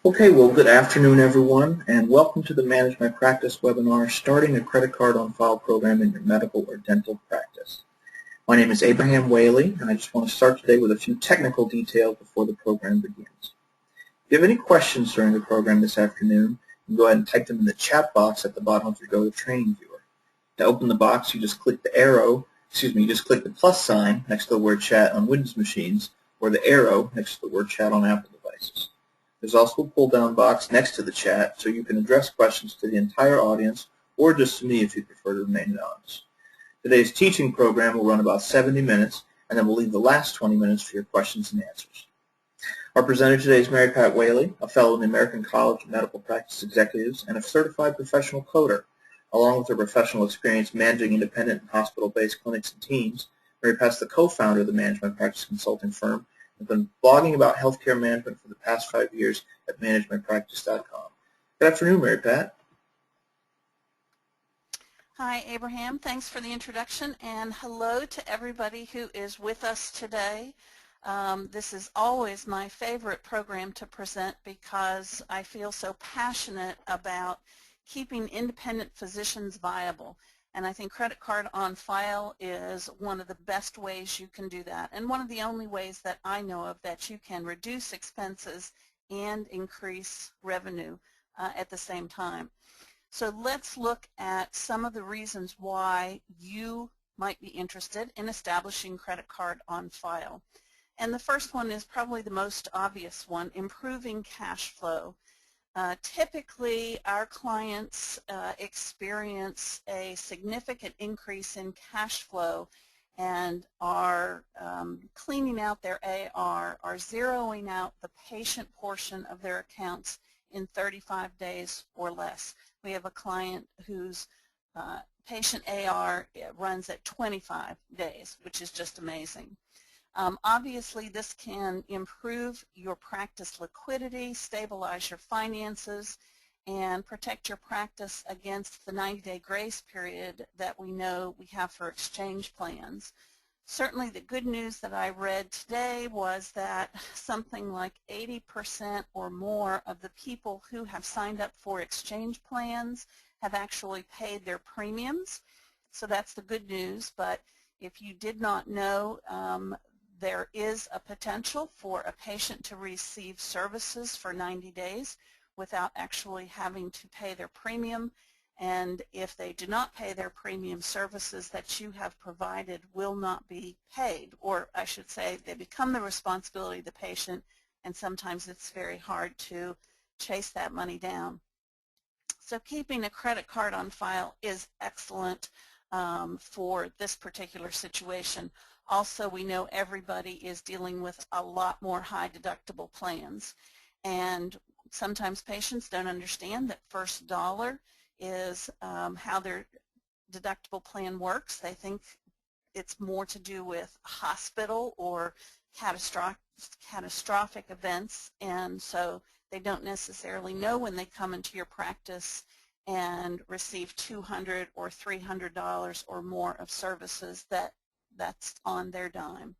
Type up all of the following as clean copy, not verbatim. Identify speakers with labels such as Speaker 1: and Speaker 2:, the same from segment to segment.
Speaker 1: Okay, well, good afternoon, everyone, and welcome to the Manage My Practice webinar, Starting a Credit Card on File Program in Your Medical or Dental Practice. My name is Abraham Whaley, and I just want to start today with a few technical details before the program begins. If you have any questions during the program this afternoon, you can go ahead and type them in the chat box at the bottom of your GoToTraining viewer. To open the box, you just click the plus sign next to the word chat on Windows machines, or the arrow next to the word chat on Apple devices. There's also a pull-down box next to the chat, so you can address questions to the entire audience or just to me if you prefer to remain anonymous. Today's teaching program will run about 70 minutes, and then we'll leave the last 20 minutes for your questions and answers. Our presenter today is Mary Pat Whaley, a fellow in the American College of Medical Practice Executives and a certified professional coder. Along with her professional experience managing independent and hospital-based clinics and teams, Mary Pat's the co-founder of the Manage My Practice consulting firm. I've been blogging about healthcare management for the past 5 years at managemypractice.com. Good afternoon, Mary Pat.
Speaker 2: Hi, Abraham. Thanks for the introduction, and hello to everybody who is with us today. This is always my favorite program to present because I feel so passionate about keeping independent physicians viable. And I think credit card on file is one of the best ways you can do that, and one of the only ways that I know of that you can reduce expenses and increase revenue at the same time. So let's look at some of the reasons why you might be interested in establishing credit card on file. And the first one is probably the most obvious one, improving cash flow. Typically, our clients experience a significant increase in cash flow and are cleaning out their AR, are zeroing out the patient portion of their accounts in 35 days or less. We have a client whose patient AR runs at 25 days, which is just amazing. Obviously, this can improve your practice liquidity, stabilize your finances, and protect your practice against the 90-day grace period that we know we have for exchange plans. Certainly the good news that I read today was that something like 80% or more of the people who have signed up for exchange plans have actually paid their premiums. So that's the good news, but if you did not know, there is a potential for a patient to receive services for 90 days without actually having to pay their premium. And if they do not pay their premium, services that you have provided will not be paid, or I should say they become the responsibility of the patient, and sometimes it's very hard to chase that money down. So keeping a credit card on file is excellent for this particular situation. Also, we know everybody is dealing with a lot more high deductible plans, and sometimes patients don't understand that first dollar is how their deductible plan works. They think it's more to do with hospital or catastrophic events, and so they don't necessarily know when they come into your practice and receive $200 or $300 or more of services that's on their dime.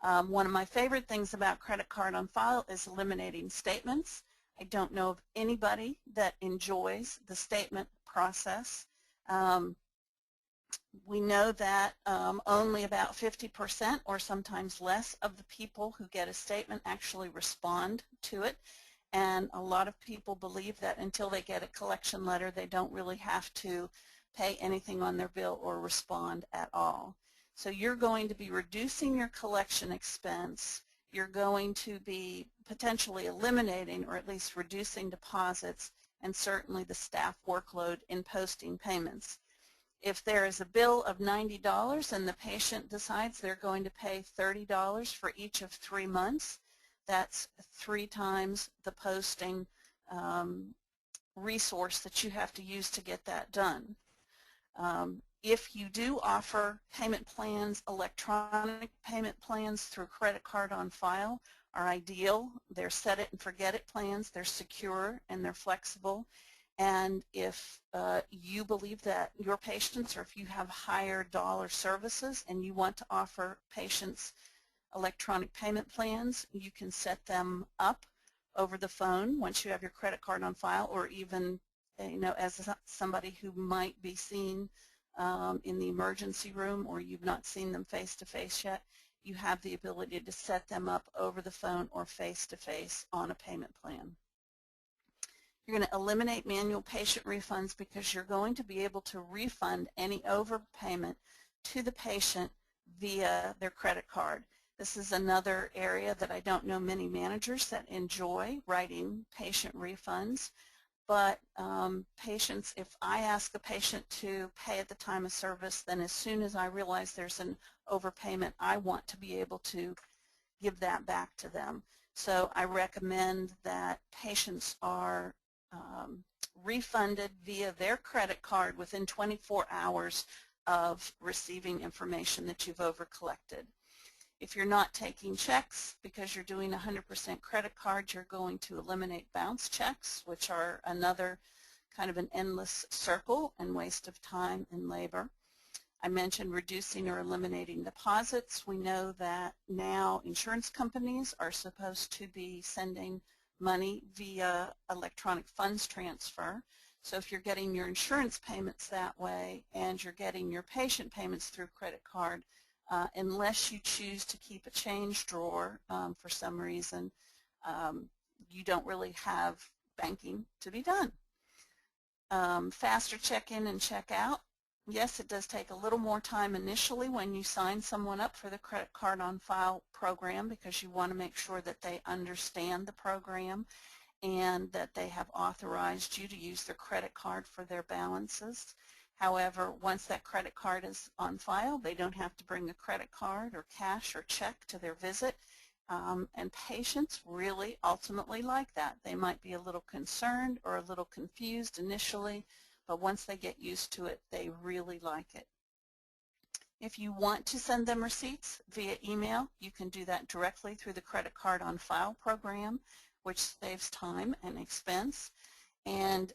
Speaker 2: One of my favorite things about credit card on file is eliminating statements. I don't know of anybody that enjoys the statement process. We know that only about 50% or sometimes less of the people who get a statement actually respond to it, and a lot of people believe that until they get a collection letter they don't really have to pay anything on their bill or respond at all. So you're going to be reducing your collection expense. You're going to be potentially eliminating or at least reducing deposits, and certainly the staff workload in posting payments. If there is a bill of $90 and the patient decides they're going to pay $30 for each of 3 months, that's 3 times the posting resource that you have to use to get that done. If you do offer payment plans, electronic payment plans through credit card on file are ideal. They're set it and forget it plans. They're secure and they're flexible. And if you believe that your patients, or if you have higher dollar services and you want to offer patients electronic payment plans, you can set them up over the phone once you have your credit card on file, or even as somebody who might be seen in the emergency room, or you've not seen them face-to-face yet, you have the ability to set them up over the phone or face-to-face on a payment plan. You're going to eliminate manual patient refunds because you're going to be able to refund any overpayment to the patient via their credit card. This is another area that I don't know many managers that enjoy writing patient refunds. But patients, if I ask a patient to pay at the time of service, then as soon as I realize there's an overpayment, I want to be able to give that back to them. So I recommend that patients are refunded via their credit card within 24 hours of receiving information that you've overcollected. If you're not taking checks because you're doing 100% credit card, you're going to eliminate bounce checks, which are another kind of an endless circle and waste of time and labor. I mentioned reducing or eliminating deposits. We know that now insurance companies are supposed to be sending money via electronic funds transfer. So if you're getting your insurance payments that way and you're getting your patient payments through credit card, unless you choose to keep a change drawer for some reason, you don't really have banking to be done. Faster check-in and check-out. Yes, it does take a little more time initially when you sign someone up for the credit card on file program, because you want to make sure that they understand the program and that they have authorized you to use their credit card for their balances. However, once that credit card is on file, they don't have to bring a credit card or cash or check to their visit, and patients really ultimately like that. They might be a little concerned or a little confused initially, but once they get used to it, they really like it. If you want to send them receipts via email, you can do that directly through the credit card on file program, which saves time and expense. And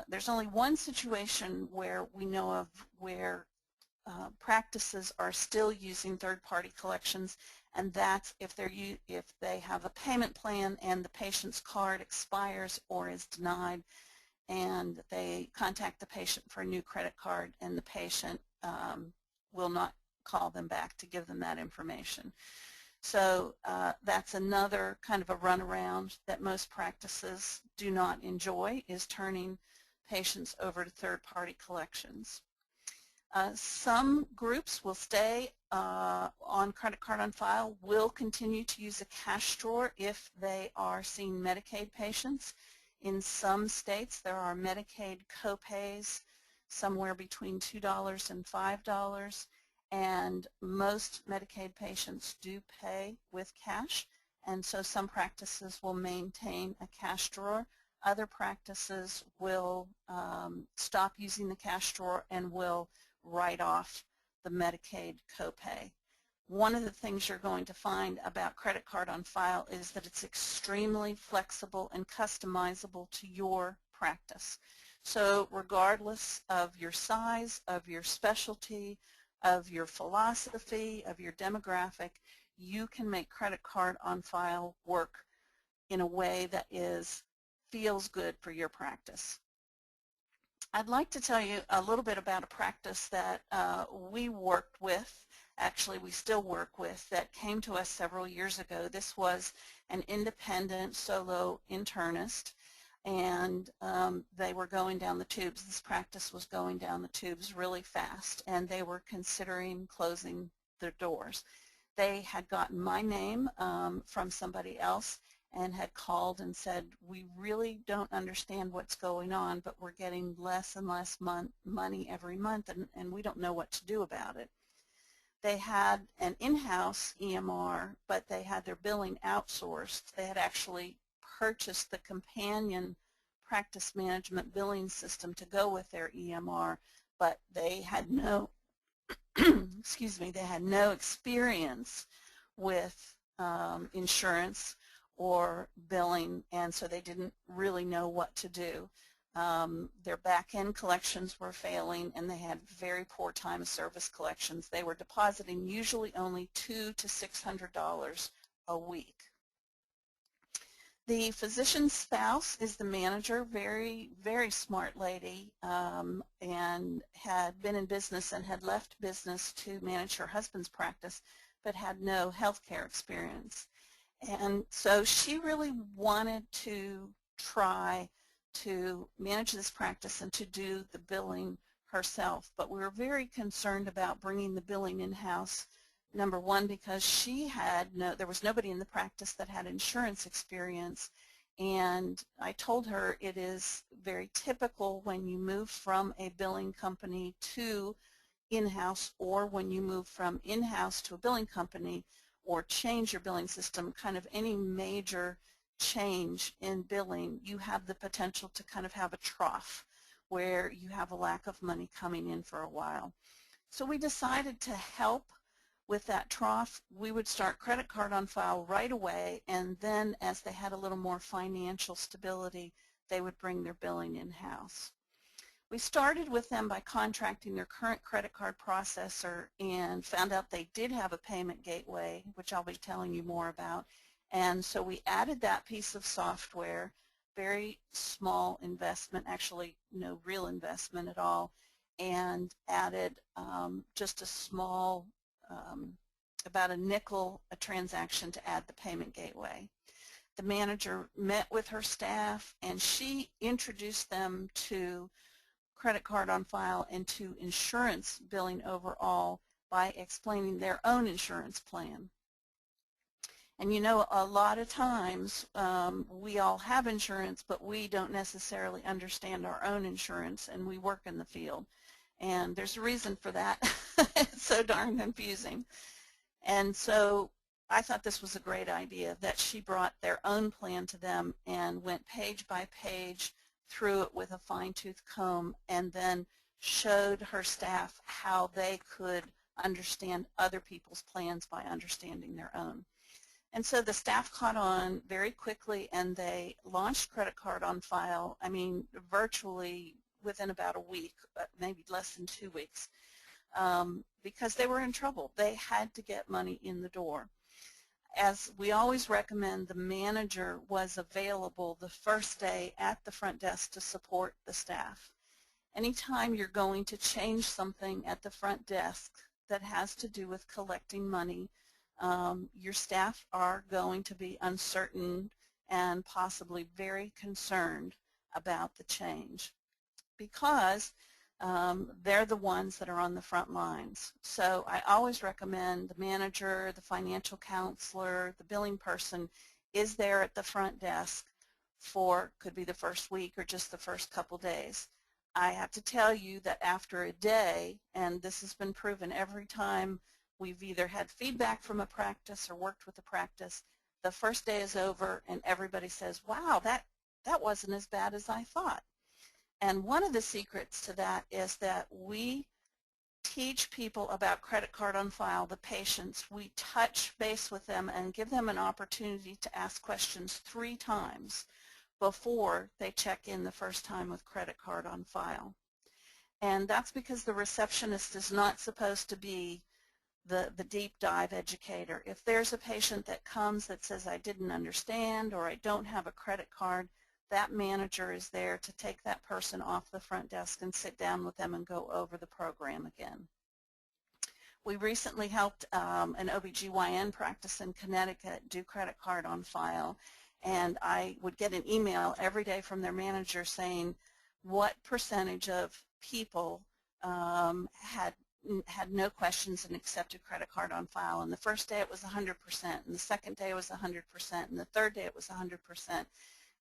Speaker 2: there's only one situation where we know of where practices are still using third-party collections, and that's if they have a payment plan and the patient's card expires or is denied, and they contact the patient for a new credit card, and the patient will not call them back to give them that information. So that's another kind of a runaround that most practices do not enjoy, is turning patients over to third-party collections. Some groups will stay on credit card on file, will continue to use a cash drawer if they are seeing Medicaid patients. In some states, there are Medicaid copays somewhere between $2 and $5, and most Medicaid patients do pay with cash, and so some practices will maintain a cash drawer. Other practices will stop using the cash drawer and will write off the Medicaid copay. One of the things you're going to find about credit card on file is that it's extremely flexible and customizable to your practice. So regardless of your size, of your specialty, of your philosophy, of your demographic, you can make credit card on file work in a way that feels good for your practice. I'd like to tell you a little bit about a practice that we worked with, actually we still work with, that came to us several years ago. This was an independent solo internist, and they were going down the tubes. This practice was going down the tubes really fast, and they were considering closing their doors. They had gotten my name from somebody else and had called and said, we really don't understand what's going on, but we're getting less and less money every month, and we don't know what to do about it. They had an in-house EMR, but they had their billing outsourced. They had actually purchased the companion practice management billing system to go with their EMR, but they had no excuse me, they had no experience with insurance or billing, and so they didn't really know what to do. Their back-end collections were failing, and they had very poor time of service collections. They were depositing usually only $200 to $600 a week. The physician's spouse is the manager, very, very smart lady, and had been in business and had left business to manage her husband's practice, but had no healthcare experience. And so she really wanted to try to manage this practice and to do the billing herself. But we were very concerned about bringing the billing in-house, number one, because there was nobody in the practice that had insurance experience. And I told her it is very typical when you move from a billing company to in-house, or when you move from in-house to a billing company, or change your billing system, kind of any major change in billing, you have the potential to kind of have a trough where you have a lack of money coming in for a while. So we decided to help with that trough. We would start credit card on file right away, and then as they had a little more financial stability, they would bring their billing in-house. We started with them by contracting their current credit card processor and found out they did have a payment gateway, which I'll be telling you more about. And so we added that piece of software, very small investment, actually no real investment at all, and added just a small, about a nickel a transaction to add the payment gateway. The manager met with her staff, and she introduced them to credit card on file and to insurance billing overall by explaining their own insurance plan. And you know, a lot of times we all have insurance, but we don't necessarily understand our own insurance, and we work in the field. And there's a reason for that. It's so darn confusing. And so I thought this was a great idea, that she brought their own plan to them and went page by page through it with a fine-tooth comb, and then showed her staff how they could understand other people's plans by understanding their own. And so the staff caught on very quickly, and they launched credit card on file, I mean, virtually within about a week, maybe less than 2 weeks, because they were in trouble. They had to get money in the door. As we always recommend, the manager was available the first day at the front desk to support the staff. Anytime you're going to change something at the front desk that has to do with collecting money, your staff are going to be uncertain and possibly very concerned about the change, because they're the ones that are on the front lines. So I always recommend the manager, the financial counselor, the billing person is there at the front desk for, could be the first week or just the first couple days. I have to tell you that after a day, and this has been proven every time we've either had feedback from a practice or worked with a practice, the first day is over and everybody says, wow, that wasn't as bad as I thought. And one of the secrets to that is that we teach people about credit card on file, the patients. We touch base with them and give them an opportunity to ask questions 3 times before they check in the first time with credit card on file. And that's because the receptionist is not supposed to be the deep dive educator. If there's a patient that comes that says, I didn't understand, or I don't have a credit card, that manager is there to take that person off the front desk and sit down with them and go over the program again. We recently helped an OBGYN practice in Connecticut do credit card on file, and I would get an email every day from their manager saying what percentage of people had no questions and accepted credit card on file. And the first day it was 100%, and the second day it was 100%, and the third day it was 100%.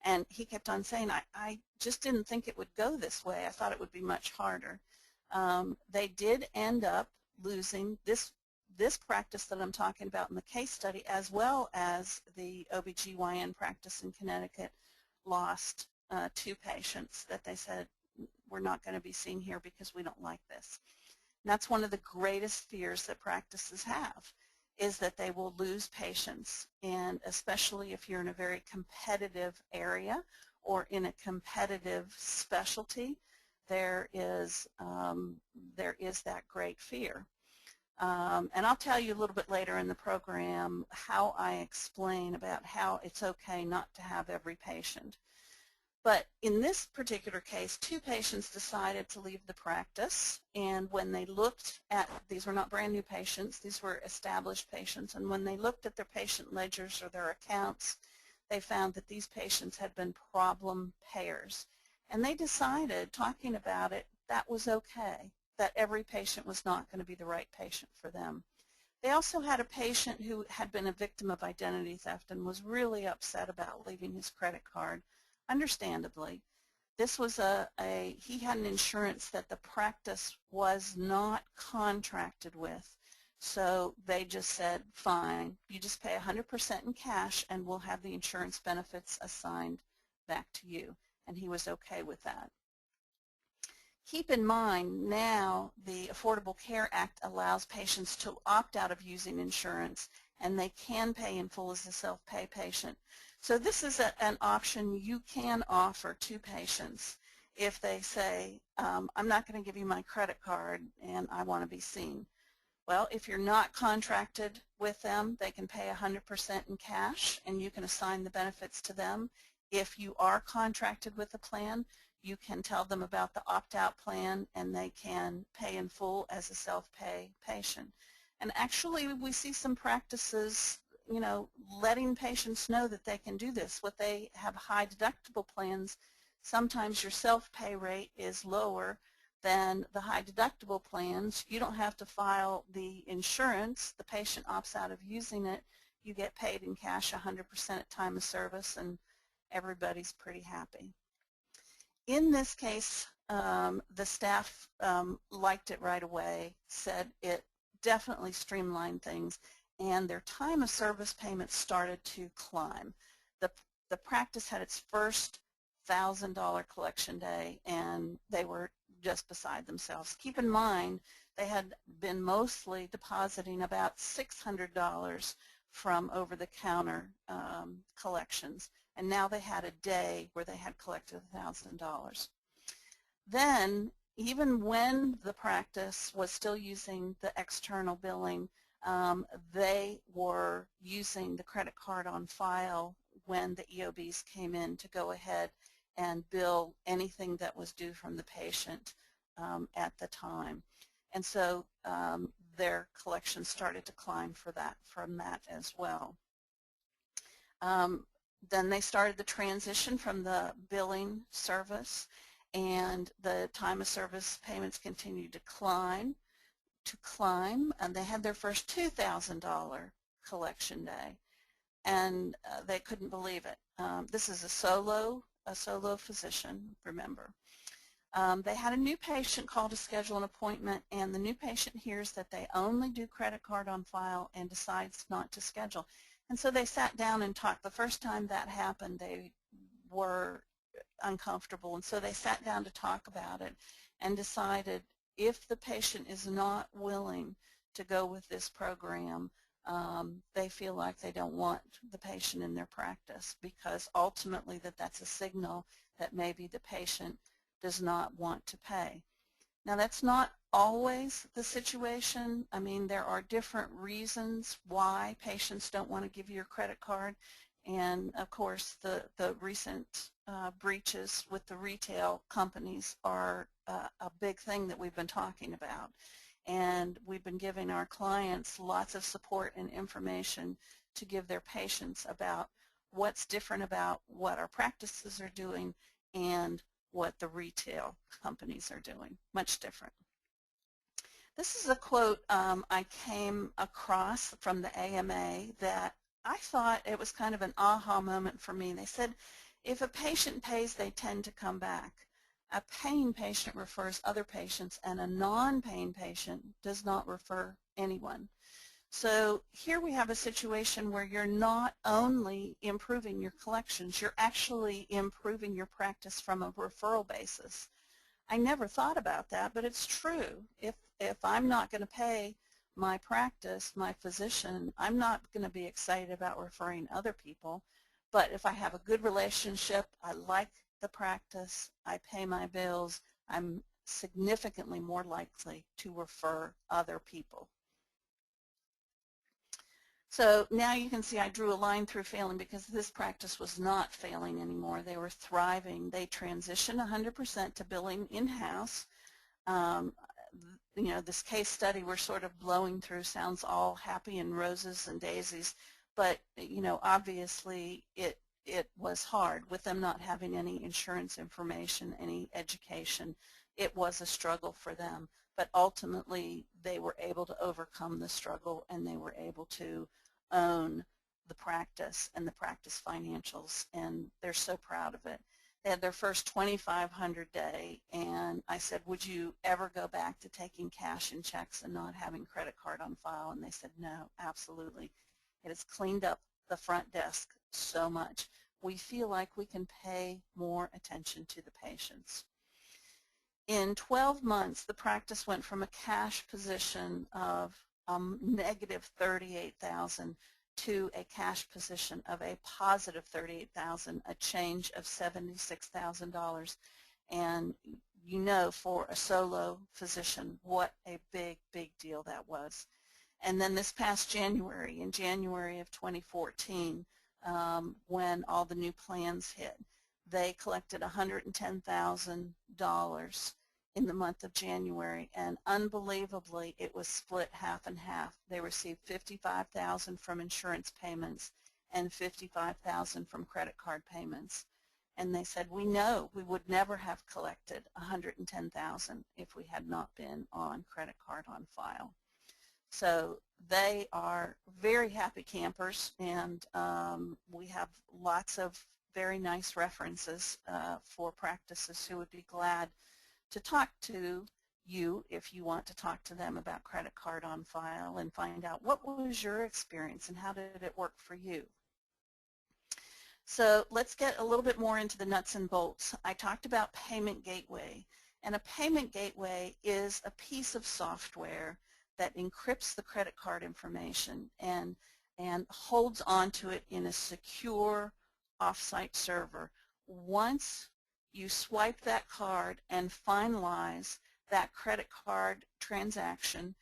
Speaker 2: And he kept on saying, I just didn't think it would go this way. I thought it would be much harder. They did end up losing this practice that I'm talking about in the case study, as well as the OBGYN practice in Connecticut lost 2 patients that they said, we're not going to be seen here because we don't like this. And that's one of the greatest fears that practices have, is that they will lose patients, and especially if you're in a very competitive area or in a competitive specialty, there is that great fear. And I'll tell you a little bit later in the program how I explain about how it's okay not to have every patient. But in this particular case, 2 patients decided to leave the practice, and when they looked at, these were not brand new patients, these were established patients, and when they looked at their patient ledgers or their accounts, they found that these patients had been problem payers. And they decided, talking about it, that was okay, that every patient was not going to be the right patient for them. They also had a patient who had been a victim of identity theft and was really upset about leaving his credit card. Understandably, this was he had an insurance that the practice was not contracted with, so they just said, fine, you just pay 100% in cash and we'll have the insurance benefits assigned back to you, and he was okay with that. Keep in mind now the Affordable Care Act allows patients to opt out of using insurance, and they can pay in full as a self-pay patient. So this is an option you can offer to patients if they say, I'm not going to give you my credit card and I want to be seen. Well, if you're not contracted with them, they can pay 100% in cash and you can assign the benefits to them. If you are contracted with a plan, you can tell them about the opt-out plan and they can pay in full as a self-pay patient. And actually we see some practices, letting patients know that they can do this. What they have high deductible plans, sometimes your self-pay rate is lower than the high deductible plans. You don't have to file the insurance. The patient opts out of using it. You get paid in cash 100% at time of service, and everybody's pretty happy. In this case, the staff liked it right away, said it definitely streamlined things, and their time of service payments started to climb. The practice had its first $1,000 collection day, and they were just beside themselves. Keep in mind, they had been mostly depositing about $600 from over-the-counter collections, and now they had a day where they had collected $1,000. Then, even when the practice was still using the external billing, they were using the credit card on file when the EOBs came in to go ahead and bill anything that was due from the patient at the time. And so their collection started to climb from that as well. Then they started the transition from the billing service, and the time of service payments continued to climb, and they had their first $2,000 collection day, and they couldn't believe it. This is a solo physician, remember. They had a new patient call to schedule an appointment, and the new patient hears that they only do credit card on file and decides not to schedule. And so they sat down and talked. The first time that happened, they were uncomfortable, and so they sat down to talk about it and decided if the patient is not willing to go with this program, they feel like they don't want the patient in their practice, because ultimately that's a signal that maybe the patient does not want to pay. Now, that's not always the situation. I mean, there are different reasons why patients don't want to give you your credit card, and of course the recent breaches with the retail companies are a big thing that we've been talking about, and we've been giving our clients lots of support and information to give their patients about what's different about what our practices are doing and what the retail companies are doing. Much different. This is a quote I came across from the AMA that I thought it was kind of an aha moment for me. They said, if a patient pays, they tend to come back. A paying patient refers other patients, and a non-paying patient does not refer anyone. So here we have a situation where you're not only improving your collections, you're actually improving your practice from a referral basis. I never thought about that, but it's true. If I'm not going to pay my practice, my physician, I'm not going to be excited about referring other people. But if I have a good relationship, I like the practice, I pay my bills, I'm significantly more likely to refer other people. So now you can see I drew a line through failing because this practice was not failing anymore. They were thriving. They transitioned 100% to billing in-house. Um, you know, this case study we're sort of blowing through sounds all happy and roses and daisies, but, you know, obviously it was hard with them not having any insurance information, any education. It was a struggle for them, but ultimately they were able to overcome the struggle and they were able to own the practice and the practice financials, and they're so proud of it. They had their first 2,500 day, and I said, would you ever go back to taking cash and checks and not having credit card on file? And they said, no, absolutely. It has cleaned up the front desk so much. We feel like we can pay more attention to the patients. In 12 months, the practice went from a cash position of negative $38,000 to a cash position of a positive $38,000, a change of $76,000. And you know, for a solo physician, what a big, big deal that was. And then this past January, in January of 2014, when all the new plans hit, they collected $110,000 in the month of January, and unbelievably, it was split half and half. They received $55,000 from insurance payments and $55,000 from credit card payments. And they said, we know we would never have collected $110,000 if we had not been on credit card on file. So they are very happy campers, and we have lots of very nice references for practices who would be glad to talk to you if you want to talk to them about credit card on file and find out what was your experience and how did it work for you. So let's get a little bit more into the nuts and bolts. I talked about payment gateway, and a payment gateway is a piece of software that encrypts the credit card information and holds onto it in a secure off-site server. Once you swipe that card and finalize that credit card transaction,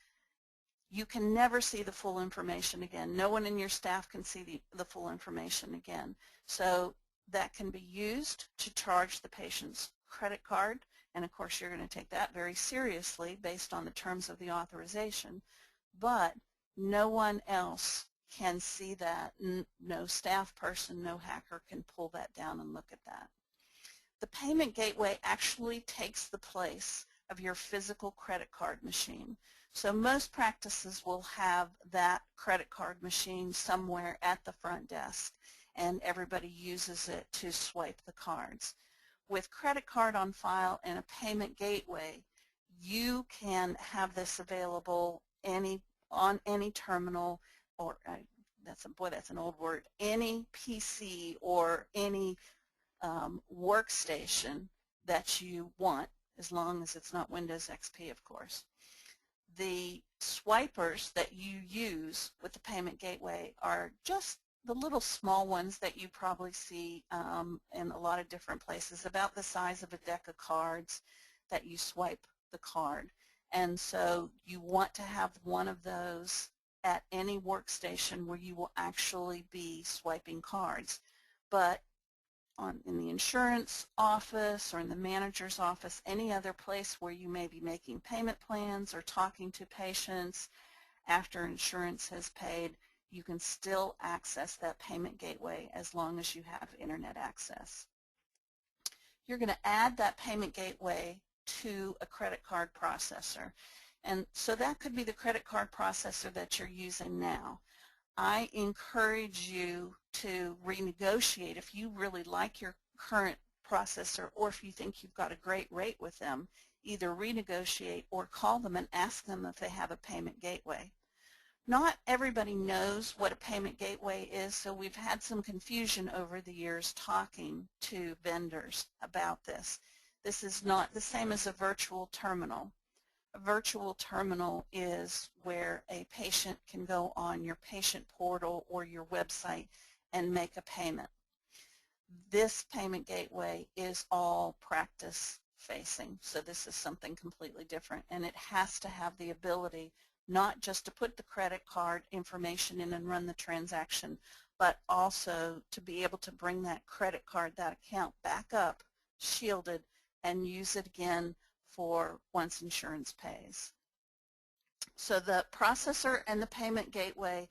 Speaker 2: you can never see the full information again. No one in your staff can see the full information again. So that can be used to charge the patient's credit card, and of course you're going to take that very seriously based on the terms of the authorization, but no one else can see that. No staff person, no hacker can pull that down and look at that. The payment gateway actually takes the place of your physical credit card machine. So most practices will have that credit card machine somewhere at the front desk, and everybody uses it to swipe the cards. With credit card on file and a payment gateway, you can have this available on any terminal, or that's an old word, any PC or any workstation that you want, as long as it's not Windows XP, of course. The swipers that you use with the payment gateway are just the little small ones that you probably see in a lot of different places, about the size of a deck of cards that you swipe the card. And so you want to have one of those at any workstation where you will actually be swiping cards. But in the insurance office or in the manager's office, any other place where you may be making payment plans or talking to patients after insurance has paid, you can still access that payment gateway as long as you have internet access. You're going to add that payment gateway to a credit card processor. And so that could be the credit card processor that you're using now. I encourage you to renegotiate if you really like your current processor, or if you think you've got a great rate with them, either renegotiate or call them and ask them if they have a payment gateway. Not everybody knows what a payment gateway is, so we've had some confusion over the years talking to vendors about this. This is not the same as a virtual terminal. A virtual terminal is where a patient can go on your patient portal or your website and make a payment. This payment gateway is all practice facing, so this is something completely different, and it has to have the ability not just to put the credit card information in and run the transaction, but also to be able to bring that credit card, that account back up, shielded, and use it again for once insurance pays. So the processor and the payment gateway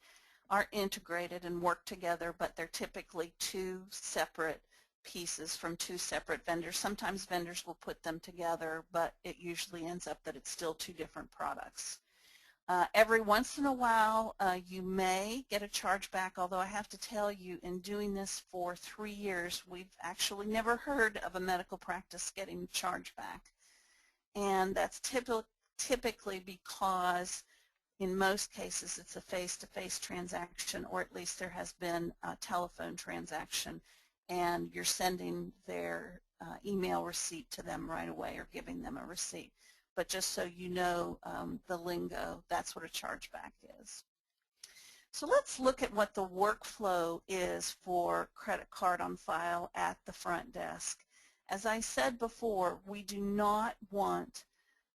Speaker 2: are integrated and work together, but they're typically two separate pieces from two separate vendors. Sometimes vendors will put them together, but it usually ends up that it's still two different products. Every once in a while, you may get a chargeback, although I have to tell you, in doing this for 3 years, we've actually never heard of a medical practice getting a chargeback. And that's typically because in most cases it's a face-to-face transaction, or at least there has been a telephone transaction, and you're sending their email receipt to them right away or giving them a receipt. But just so you know the lingo, that's what a chargeback is. So let's look at what the workflow is for credit card on file at the front desk. As I said before, we do not want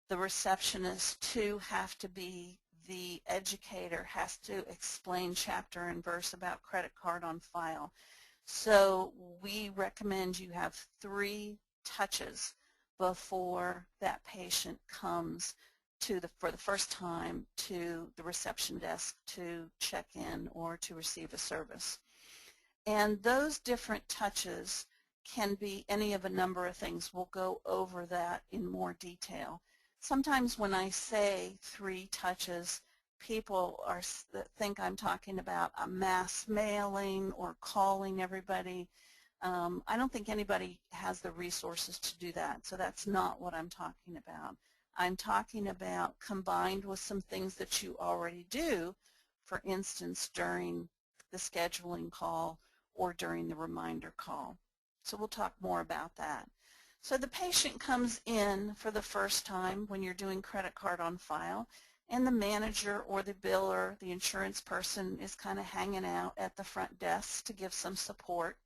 Speaker 2: the receptionist to have to be the educator, has to explain chapter and verse about credit card on file. So we recommend you have 3 touches before that patient comes for the first time to the reception desk to check in or to receive a service. And those different touches can be any of a number of things. We'll go over that in more detail. Sometimes when I say 3 touches, people think I'm talking about a mass mailing or calling everybody. I don't think anybody has the resources to do that, so that's not what I'm talking about. I'm talking about combined with some things that you already do, for instance, during the scheduling call or during the reminder call. So we'll talk more about that. So the patient comes in for the first time when you're doing credit card on file, and the manager or the biller, the insurance person, is kind of hanging out at the front desk to give some support.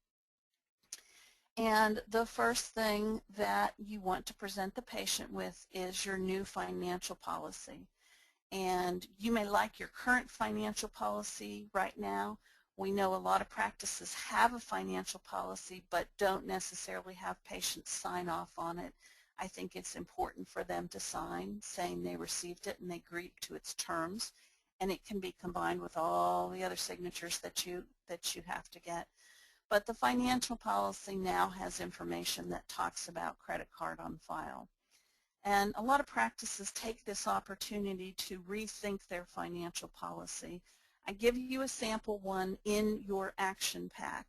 Speaker 2: And the first thing that you want to present the patient with is your new financial policy. And you may like your current financial policy right now. We know a lot of practices have a financial policy but don't necessarily have patients sign off on it. I think it's important for them to sign saying they received it and they agree to its terms, and it can be combined with all the other signatures that you have to get. But the financial policy now has information that talks about credit card on file. And a lot of practices take this opportunity to rethink their financial policy. I give you a sample one in your action pack,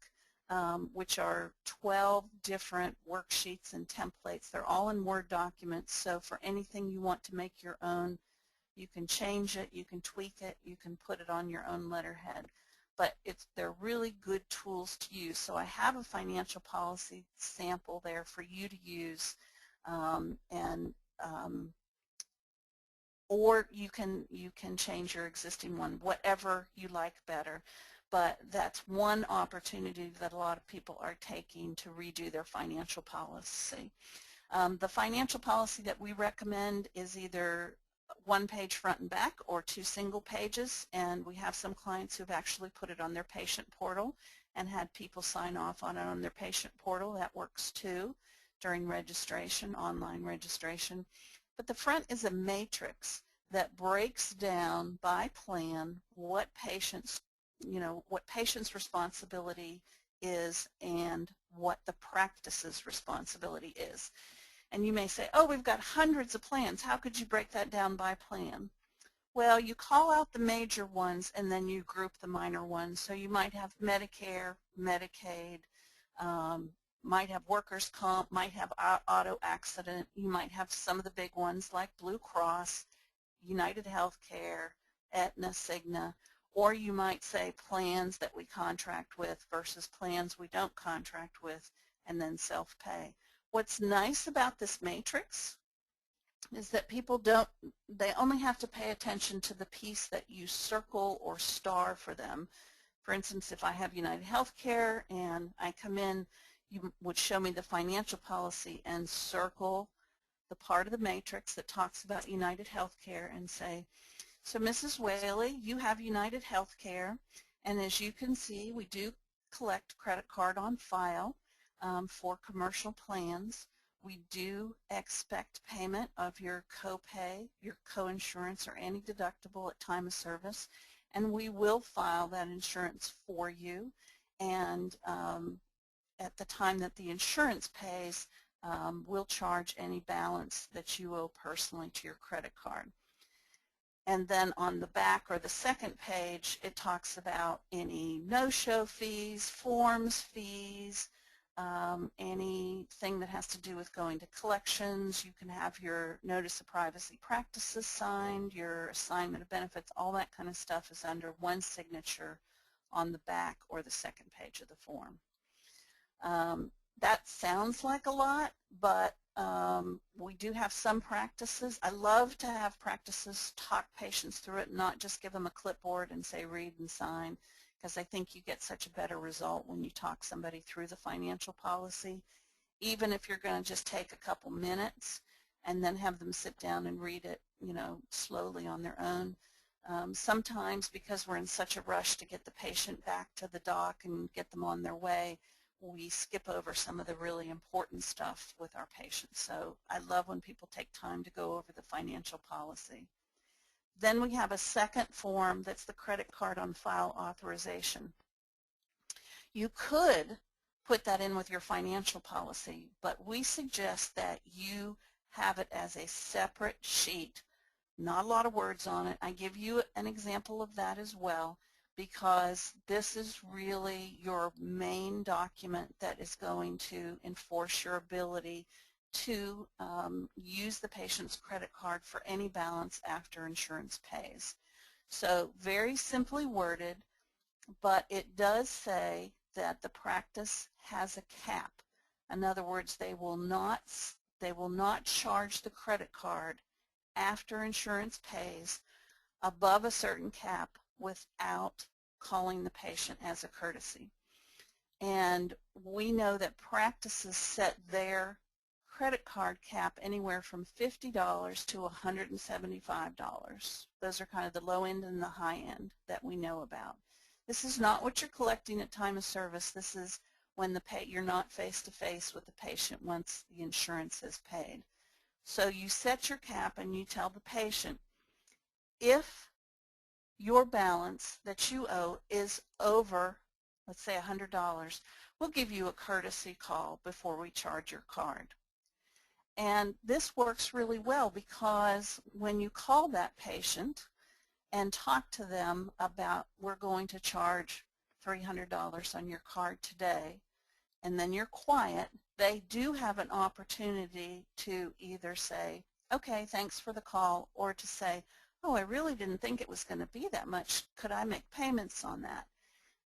Speaker 2: which are 12 different worksheets and templates. They're all in Word documents, so for anything you want to make your own, you can change it, you can tweak it, you can put it on your own letterhead. But they're really good tools to use. So I have a financial policy sample there for you to use, or you can change your existing one, whatever you like better. But that's one opportunity that a lot of people are taking to redo their financial policy. The financial policy that we recommend is either 1 page front and back or 2 single pages, and we have some clients who've actually put it on their patient portal and had people sign off on it on their patient portal. That works too during registration, online registration. But the front is a matrix that breaks down by plan what patient's responsibility is and what the practice's responsibility is. And you may say, oh, we've got hundreds of plans. How could you break that down by plan? Well, you call out the major ones and then you group the minor ones. So you might have Medicare, Medicaid, might have workers' comp, might have auto accident. You might have some of the big ones like Blue Cross, United Healthcare, Aetna, Cigna, or you might say plans that we contract with versus plans we don't contract with, and then self-pay. What's nice about this matrix is that people they only have to pay attention to the piece that you circle or star for them. For instance, if I have United Healthcare and I come in, you would show me the financial policy and circle the part of the matrix that talks about United Healthcare and say, So Mrs. Whaley, you have United Healthcare, and as you can see, we do collect credit card on file for commercial plans. We do expect payment of your copay, your coinsurance, or any deductible at time of service, and we will file that insurance for you. And at the time that the insurance pays, we'll charge any balance that you owe personally to your credit card. And then on the back or the second page, it talks about any no-show fees, forms fees, anything that has to do with going to collections. You can have your notice of privacy practices signed, your assignment of benefits, all that kind of stuff is under one signature on the back or the second page of the form. That sounds like a lot, but we do have some practices. I love to have practices talk patients through it, not just give them a clipboard and say read and sign, because I think you get such a better result when you talk somebody through the financial policy, even if you're going to just take a couple minutes and then have them sit down and read it, you know, slowly on their own. Sometimes because we're in such a rush to get the patient back to the doc and get them on their way, we skip over some of the really important stuff with our patients. So I love when people take time to go over the financial policy. Then we have a second form that's the credit card on file authorization. You could put that in with your financial policy, but we suggest that you have it as a separate sheet, not a lot of words on it. I give you an example of that as well, because this is really your main document that is going to enforce your ability to use the patient's credit card for any balance after insurance pays. So very simply worded, but it does say that the practice has a cap. In other words, they will not charge the credit card after insurance pays above a certain cap without calling the patient as a courtesy. And we know that practices set their credit card cap anywhere from $50 to $175. Those are kind of the low end and the high end that we know about. This is not what you're collecting at time of service. This is when you're not face-to-face with the patient once the insurance is paid. So you set your cap and you tell the patient, if your balance that you owe is over, let's say $100, we'll give you a courtesy call before we charge your card. And this works really well because when you call that patient and talk to them about we're going to charge $300 on your card today, and then you're quiet, they do have an opportunity to either say, okay, thanks for the call, or to say, oh, I really didn't think it was going to be that much. Could I make payments on that?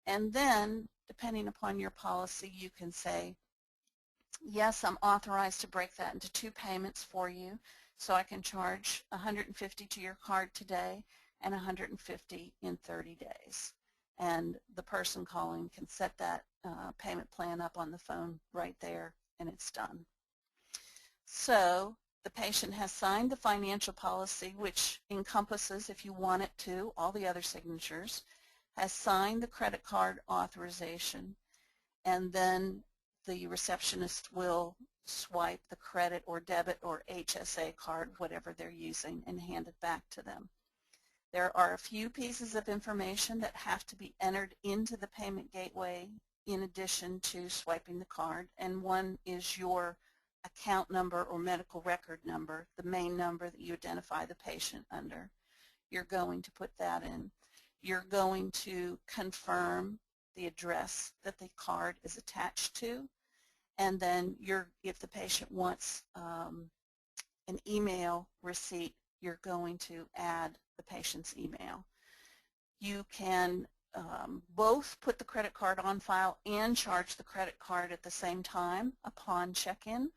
Speaker 2: And then, depending upon your policy, you can say, yes, I'm authorized to break that into 2 payments for you, so I can charge $150 to your card today and $150 in 30 days. And the person calling can set that payment plan up on the phone right there, and it's done. So the patient has signed the financial policy, which encompasses, if you want it to, all the other signatures, has signed the credit card authorization, and then the receptionist will swipe the credit or debit or HSA card, whatever they're using, and hand it back to them. There are a few pieces of information that have to be entered into the payment gateway in addition to swiping the card, and one is your account number or medical record number, the main number that you identify the patient under. You're going to put that in. You're going to confirm the address that the card is attached to, and then if the patient wants an email receipt, you're going to add the patient's email. You can both put the credit card on file and charge the credit card at the same time upon check-in,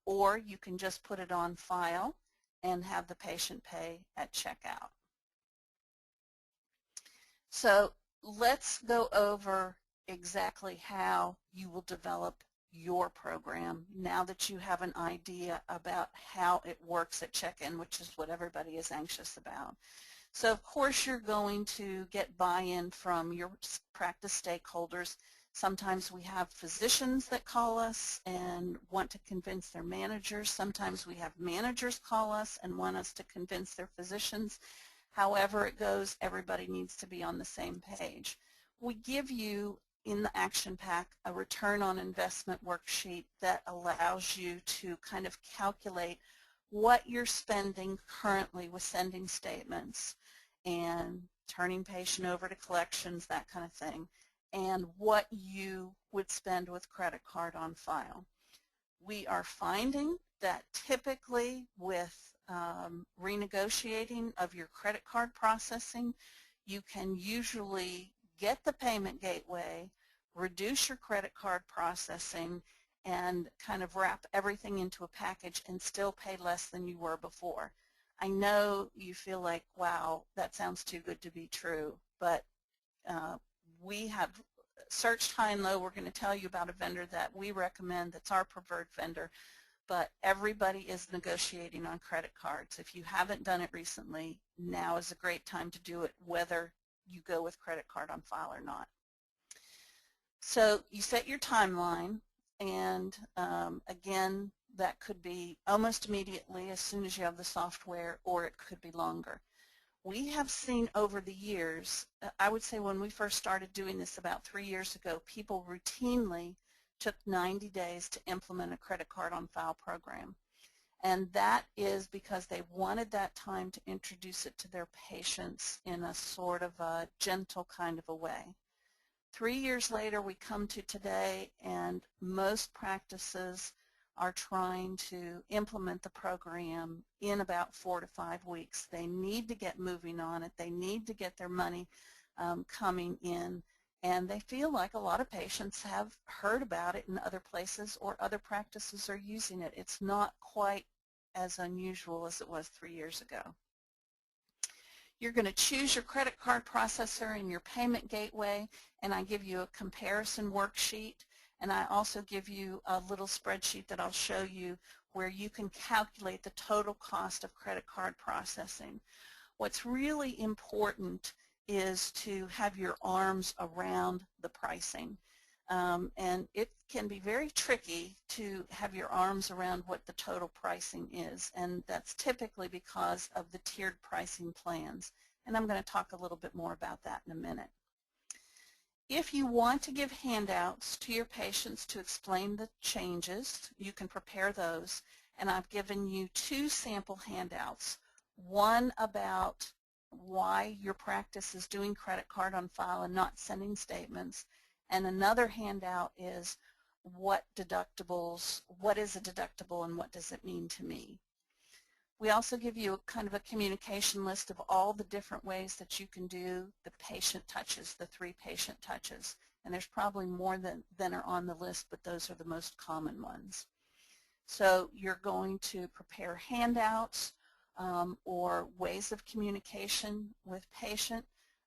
Speaker 2: or you can just put it on file and have the patient pay at checkout. So let's go over exactly how you will develop your program now that you have an idea about how it works at check-in, which is what everybody is anxious about. So of course you're going to get buy-in from your practice stakeholders. Sometimes we have physicians that call us and want to convince their managers. Sometimes we have managers call us and want us to convince their physicians. However it goes, everybody needs to be on the same page. We give you in the action pack a return on investment worksheet that allows you to kind of calculate what you're spending currently with sending statements and turning patient over to collections, that kind of thing, and what you would spend with credit card on file. We are finding that typically with renegotiating of your credit card processing, you can usually get the payment gateway, reduce your credit card processing, and kind of wrap everything into a package and still pay less than you were before. I know you feel like, wow, that sounds too good to be true, but we have searched high and low. We're going to tell you about a vendor that we recommend that's our preferred vendor, but everybody is negotiating on credit cards. If you haven't done it recently, now is a great time to do it, whether you go with credit card on file or not. So you set your timeline, and again, that could be almost immediately as soon as you have the software, or it could be longer. We have seen over the years, I would say when we first started doing this about 3 years ago, people routinely took 90 days to implement a credit card on file program. And that is because they wanted that time to introduce it to their patients in a sort of a gentle kind of a way. 3 years later, we come to today, and most practices are trying to implement the program in about 4 to 5 weeks. They need to get moving on it. They need to get their money coming in, and they feel like a lot of patients have heard about it in other places or other practices are using it. It's not quite as unusual as it was 3 years ago. You're going to choose your credit card processor and your payment gateway, and I give you a comparison worksheet, and I also give you a little spreadsheet that I'll show you where you can calculate the total cost of credit card processing. What's really important is to have your arms around the pricing. And it can be very tricky to have your arms around what the total pricing is, and that's typically because of the tiered pricing plans. And I'm going to talk a little bit more about that in a minute. If you want to give handouts to your patients to explain the changes, you can prepare those. And I've given you 2 sample handouts, one about why your practice is doing credit card on file and not sending statements, and another handout is what is a deductible and what does it mean to me. We also give you a kind of a communication list of all the different ways that you can do the patient touches, the 3 patient touches. And there's probably more than are on the list, but those are the most common ones. So you're going to prepare handouts or ways of communication with patient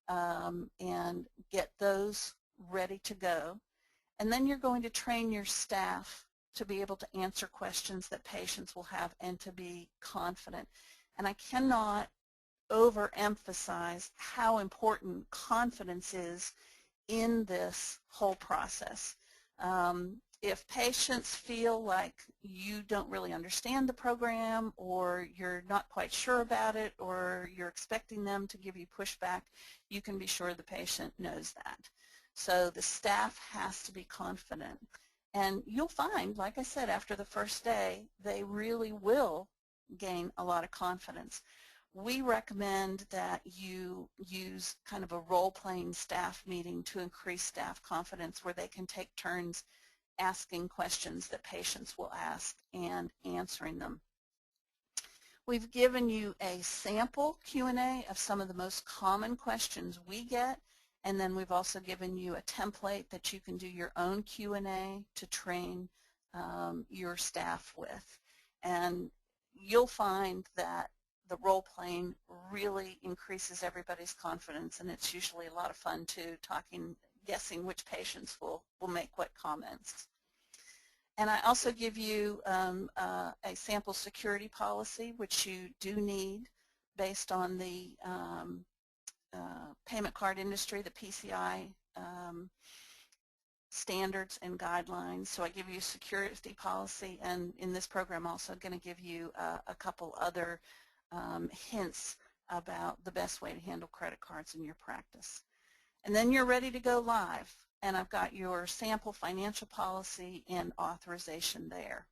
Speaker 2: and get those ready to go. And then you're going to train your staff to be able to answer questions that patients will have and to be confident. And I cannot overemphasize how important confidence is in this whole process. If patients feel like you don't really understand the program, or you're not quite sure about it, or you're expecting them to give you pushback, you can be sure the patient knows that. So the staff has to be confident. And you'll find, like I said, after the first day, they really will gain a lot of confidence. We recommend that you use kind of a role-playing staff meeting to increase staff confidence, where they can take turns asking questions that patients will ask and answering them. We've given you a sample Q&A of some of the most common questions we get, and then we've also given you a template that you can do your own Q&A to train your staff with. And you'll find that the role-playing really increases everybody's confidence, and it's usually a lot of fun too, guessing which patients will make what comments. And I also give you a sample security policy, which you do need. based on the payment card industry, the PCI standards and guidelines. So I give you security policy, and in this program also going to give you a couple other hints about the best way to handle credit cards in your practice. And then you're ready to go live, and I've got your sample financial policy and authorization there.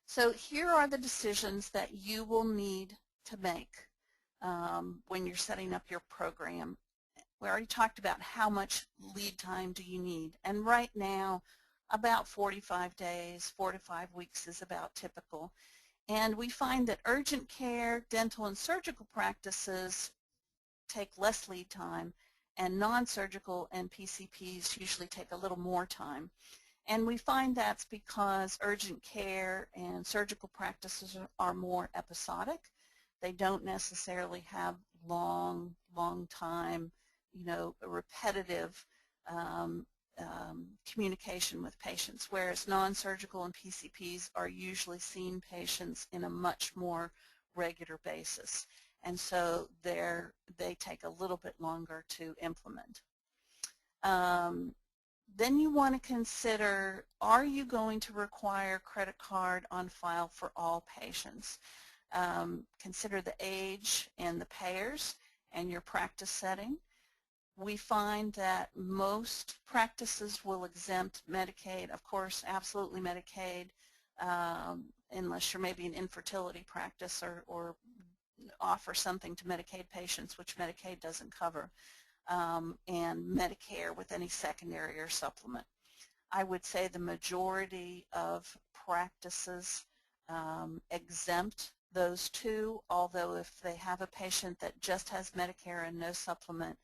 Speaker 2: So here are the decisions that you will need to make when you're setting up your program. We already talked about how much lead time do you need, and right now about 45 days, 4 to 5 weeks is about typical. And we find that urgent care, dental, and surgical practices take less lead time, and non-surgical and PCPs usually take a little more time. And we find that's because urgent care and surgical practices are more episodic. They don't necessarily have long time, repetitive communication with patients, whereas non-surgical and PCPs are usually seeing patients in a much more regular basis. And so they take a little bit longer to implement. Then you want to consider, are you going to require credit card on file for all patients? Consider the age and the payers and your practice setting. We find that most practices will exempt Medicaid, of course, absolutely Medicaid, unless you're maybe an infertility practice or offer something to Medicaid patients, which Medicaid doesn't cover, and Medicare with any secondary or supplement. I would say the majority of practices exempt those two, although if they have a patient that just has Medicare and no supplement,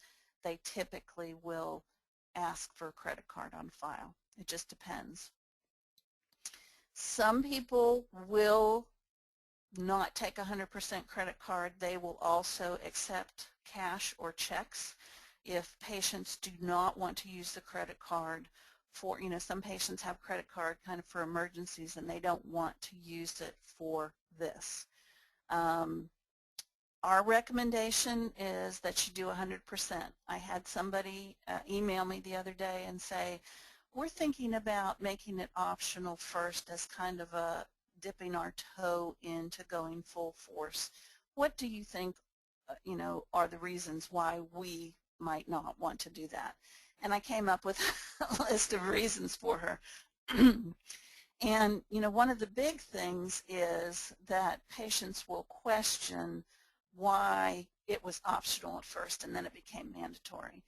Speaker 2: they typically will ask for a credit card on file. It just depends. Some people will not take 100% credit card. They will also accept cash or checks if patients do not want to use the credit card for, some patients have credit card kind of for emergencies and they don't want to use it for this. Our recommendation is that you do 100%. I had somebody email me the other day and say, we're thinking about making it optional first as kind of a dipping our toe into going full force. What do you think, are the reasons why we might not want to do that? And I came up with a list of reasons for her. And, one of the big things is that patients will question why it was optional at first and then it became mandatory.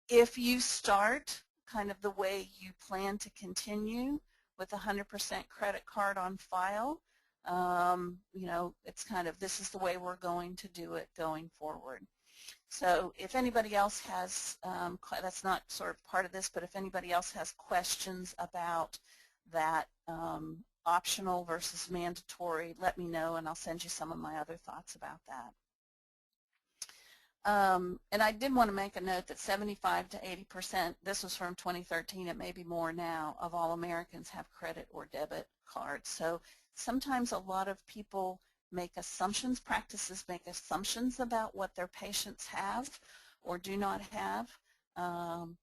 Speaker 2: If you start kind of the way you plan to continue with 100% credit card on file, it's kind of, this is the way we're going to do it going forward. So if anybody else has, that's not sort of part of this, but if anybody else has questions about that optional versus mandatory, let me know and I'll send you some of my other thoughts about that. And I did want to make a note that 75 to 80%, this was from 2013, it may be more now, of all Americans have credit or debit cards. So sometimes a lot of people make assumptions, practices make assumptions about what their patients have or do not have,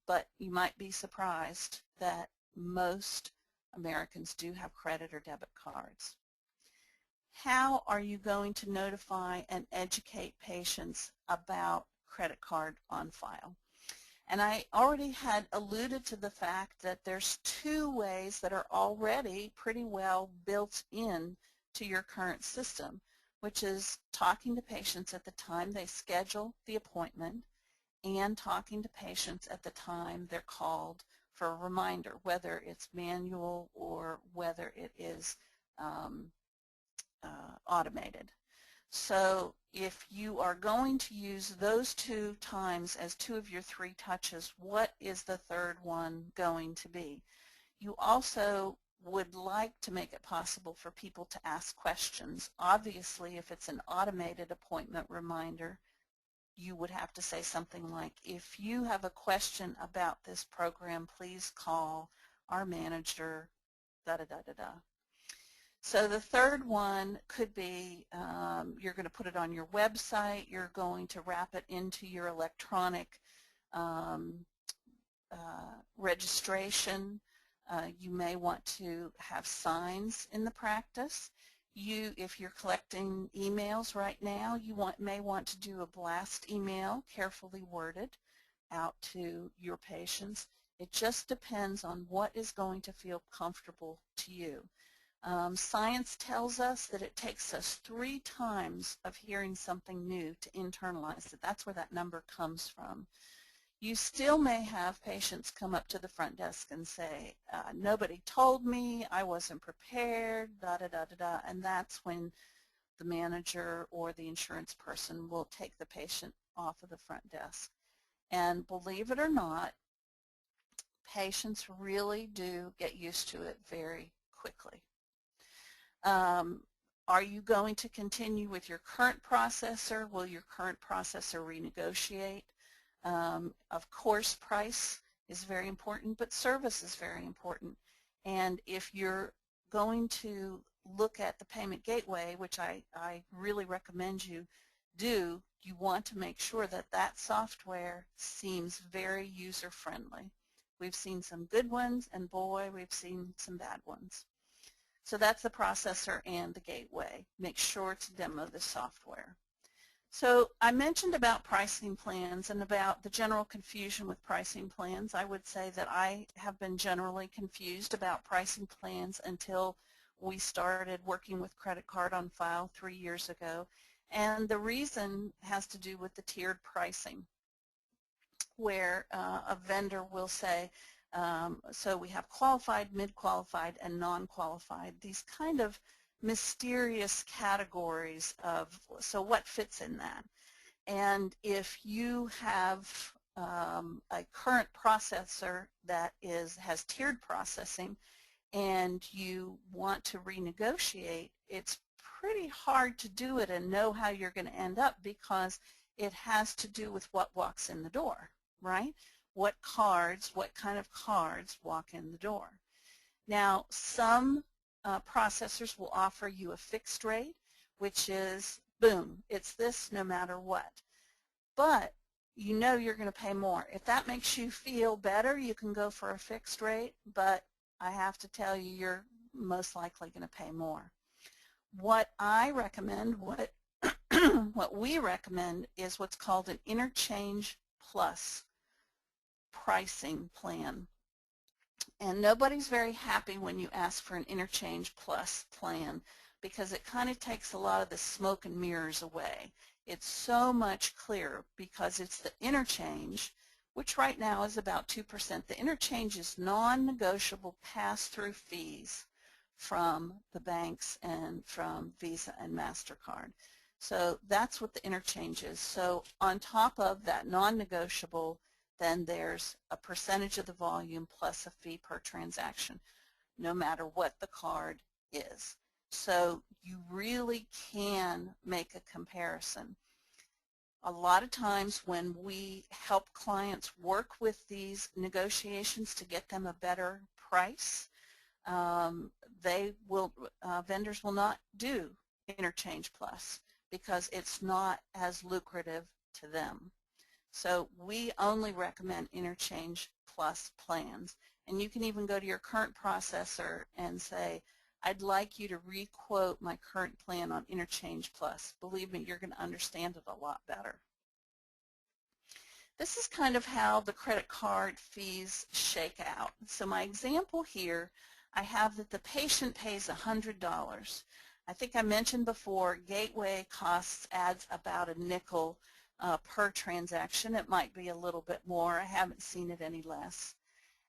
Speaker 2: but you might be surprised that most Americans do have credit or debit cards. How are you going to notify and educate patients about credit card on file? And I already had alluded to the fact that there's two ways that are already pretty well built in to your current system, which is talking to patients at the time they schedule the appointment and talking to patients at the time they're called for a reminder, whether it's manual or whether it is automated. So if you are going to use those two times as two of your three touches, what is the third one going to be? You also would like to make it possible for people to ask questions. Obviously, if it's an automated appointment reminder, you would have to say something like, if you have a question about this program, please call our manager, da-da-da-da-da. So the third one could be you're going to put it on your website, you're going to wrap it into your electronic um, registration. You may want to have signs in the practice. If you're collecting emails right now, you may want to do a blast email, carefully worded, out to your patients. It just depends on what is going to feel comfortable to you. Science tells us that it takes us 3 times of hearing something new to internalize it. That's where that number comes from. You still may have patients come up to the front desk and say, nobody told me, I wasn't prepared, da-da-da-da-da, and that's when the manager or the insurance person will take the patient off of the front desk. And believe it or not, patients really do get used to it very quickly. Are you going to continue with your current processor? Will your current processor renegotiate? Of course, price is very important, but service is very important. And if you're going to look at the payment gateway, which I really recommend you do, you want to make sure that that software seems very user-friendly. We've seen some good ones, and boy, we've seen some bad ones. So that's the processor and the gateway. Make sure to demo the software. So I mentioned about pricing plans and about the general confusion with pricing plans. I would say that I have been generally confused about pricing plans until we started working with Credit Card on File 3 years ago. And the reason has to do with the tiered pricing, where a vendor will say, so we have qualified, mid-qualified, and non-qualified, these kind of mysterious categories of, so what fits in that? And if you have a current processor that has tiered processing and you want to renegotiate, it's pretty hard to do it and know how you're going to end up, because it has to do with what walks in the door, right? What kind of cards walk in the door. Now, some processors will offer you a fixed rate, which is, boom, it's this no matter what. But you know you're going to pay more. If that makes you feel better, you can go for a fixed rate, but I have to tell you, you're most likely going to pay more. What I recommend, what we recommend is what's called an interchange plus pricing plan. And nobody's very happy when you ask for an interchange plus plan, because it kind of takes a lot of the smoke and mirrors away. It's so much clearer because it's the interchange, which right now is about 2%. The interchange is non-negotiable pass-through fees from the banks and from Visa and MasterCard. So that's what the interchange is. So on top of that non-negotiable, then there's a percentage of the volume plus a fee per transaction, no matter what the card is. So you really can make a comparison. A lot of times when we help clients work with these negotiations to get them a better price, vendors will not do interchange plus because it's not as lucrative to them. So we only recommend interchange plus plans. And you can even go to your current processor and say, I'd like you to re-quote my current plan on interchange plus. Believe me, you're going to understand it a lot better. This is kind of how the credit card fees shake out. So my example here, I have that the patient pays $100. I think I mentioned before, gateway costs adds about a nickel per transaction. It might be a little bit more. I haven't seen it any less.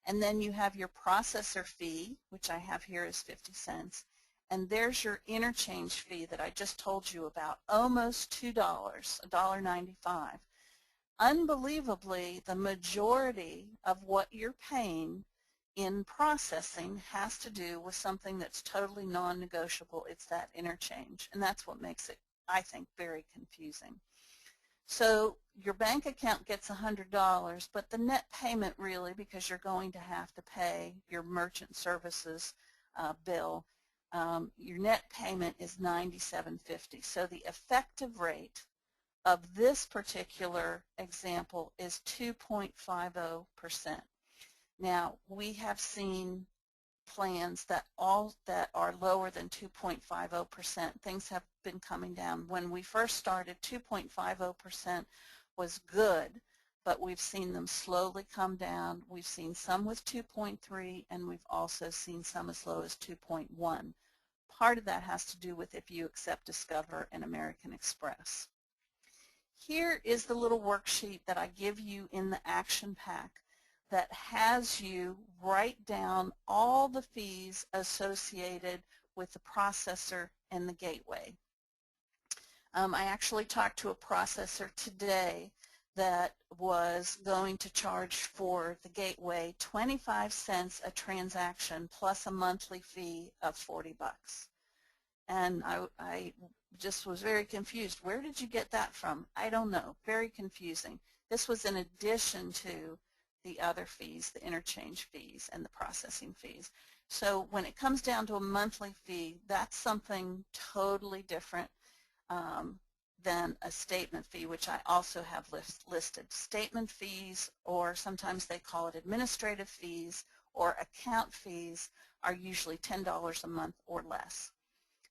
Speaker 2: And then you have your processor fee, which I have here is 50 cents. And there's your interchange fee that I just told you about, almost $2, $1.95. Unbelievably, the majority of what you're paying in processing has to do with something that's totally non-negotiable. It's that interchange. And that's what makes it, I think, very confusing. So your bank account gets $100, but the net payment really, because you're going to have to pay your merchant services bill, your net payment is $97.50. So the effective rate of this particular example is 2.50%. Now, we have seen plans that are lower than 2.50%. Things have been coming down. When we first started, 2.50% was good, but we've seen them slowly come down. We've seen some with 2.3, and we've also seen some as low as 2.1. Part of that has to do with if you accept Discover and American Express. Here is the little worksheet that I give you in the action pack that has you write down all the fees associated with the processor and the gateway. I actually talked to a processor today that was going to charge for the gateway 25 cents a transaction plus a monthly fee of 40 bucks. And I just was very confused. Where did you get that from? I don't know. Very confusing. This was in addition to the other fees, the interchange fees and the processing fees. So when it comes down to a monthly fee, that's something totally different than a statement fee, which I also have listed. Statement fees, or sometimes they call it administrative fees or account fees, are usually $10 a month or less.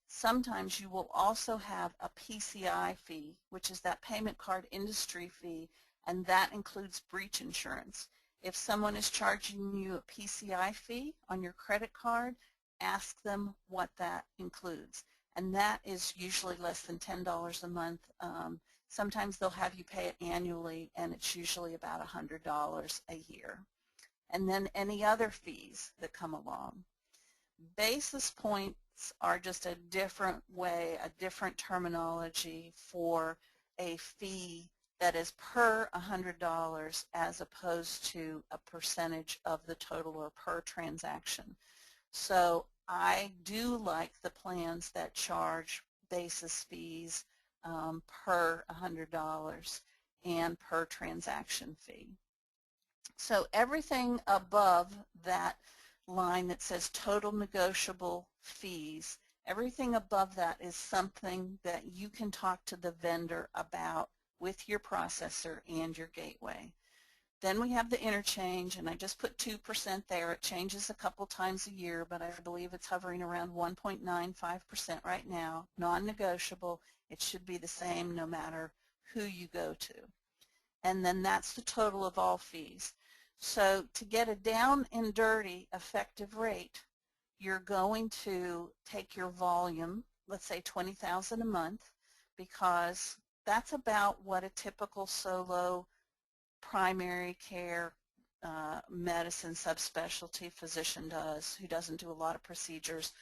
Speaker 2: Sometimes you will also have a PCI fee, which is that payment card industry fee, and that includes breach insurance. If someone is charging you a PCI fee on your credit card, ask them what that includes. And that is usually less than $10 a month. Sometimes they'll have you pay it annually, and it's usually about $100 a year. And then any other fees that come along. Basis points are just a different way, a different terminology for a fee that is per $100 as opposed to a percentage of the total or per transaction. So I do like the plans that charge basis fees per $100 and per transaction fee. So everything above that line that says total negotiable fees, everything above that is something that you can talk to the vendor about with your processor and your gateway. Then we have the interchange, and I just put 2% there. It changes a couple times a year, but I believe it's hovering around 1.95% right now, non-negotiable. It should be the same no matter who you go to. And then that's the total of all fees. So to get a down and dirty effective rate, you're going to take your volume, let's say 20,000 a month, because that's about what a typical solo primary care medicine subspecialty physician does, who doesn't do a lot of procedures.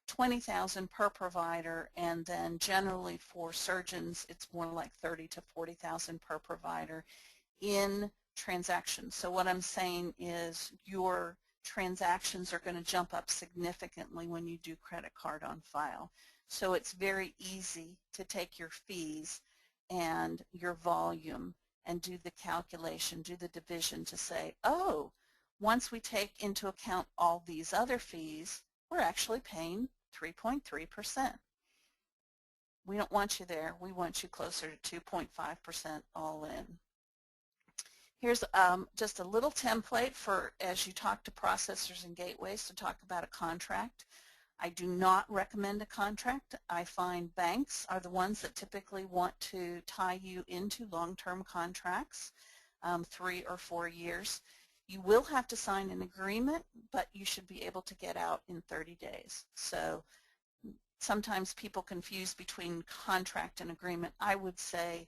Speaker 2: 20,000 per provider, and then generally for surgeons it's more like 30 to 40,000 per provider in transactions. So what I'm saying is your transactions are going to jump up significantly when you do credit card on file. So it's very easy to take your fees and your volume and do the calculation, do the division to say, oh, once we take into account all these other fees, we're actually paying 3.3%. We don't want you there. We want you closer to 2.5% all in. Here's just a little template for as you talk to processors and gateways to talk about a contract. I do not recommend a contract. I find banks are the ones that typically want to tie you into long-term contracts, 3 or 4 years. You will have to sign an agreement, but you should be able to get out in 30 days. So sometimes people confuse between contract and agreement. I would say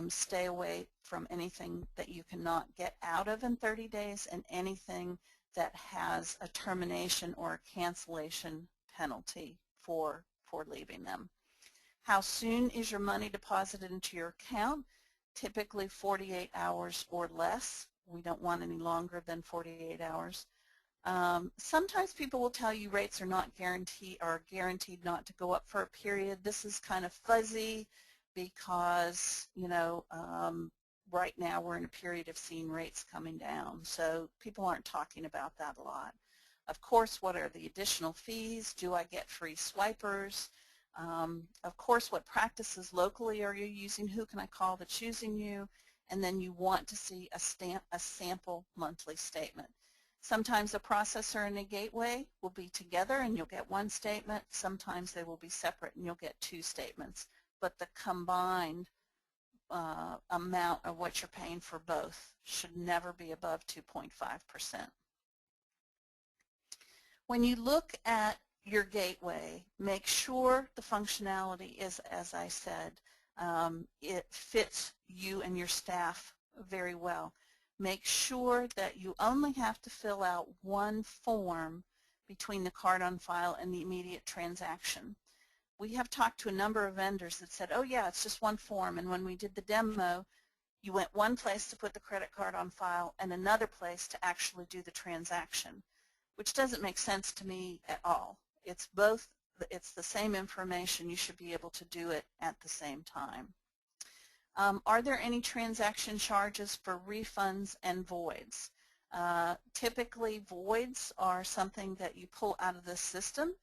Speaker 2: stay away from anything that you cannot get out of in 30 days and anything that has a termination or a cancellation penalty for leaving them. How soon is your money deposited into your account? Typically 48 hours or less. We don't want any longer than 48 hours. Sometimes people will tell you rates are not guaranteed not to go up for a period. This is kind of fuzzy because, you know, right now we're in a period of seeing rates coming down, so people aren't talking about that a lot. Of course, what are the additional fees? Do I get free swipers? Of course, what practices locally are you using? Who can I call that's using you? And then you want to see a sample monthly statement. Sometimes a processor and a gateway will be together and you'll get one statement. Sometimes they will be separate and you'll get two statements. But the combined amount of what you're paying for both should never be above 2.5%. When you look at your gateway, make sure the functionality is, as I said, it fits you and your staff very well. Make sure that you only have to fill out one form between the card on file and the immediate transaction. We have talked to a number of vendors that said, oh yeah, it's just one form, and when we did the demo, you went one place to put the credit card on file and another place to actually do the transaction, which doesn't make sense to me at all. It's both, it's the same information. You should be able to do it at the same time. Are there any transaction charges for refunds and voids? Typically, voids are something that you pull out of the system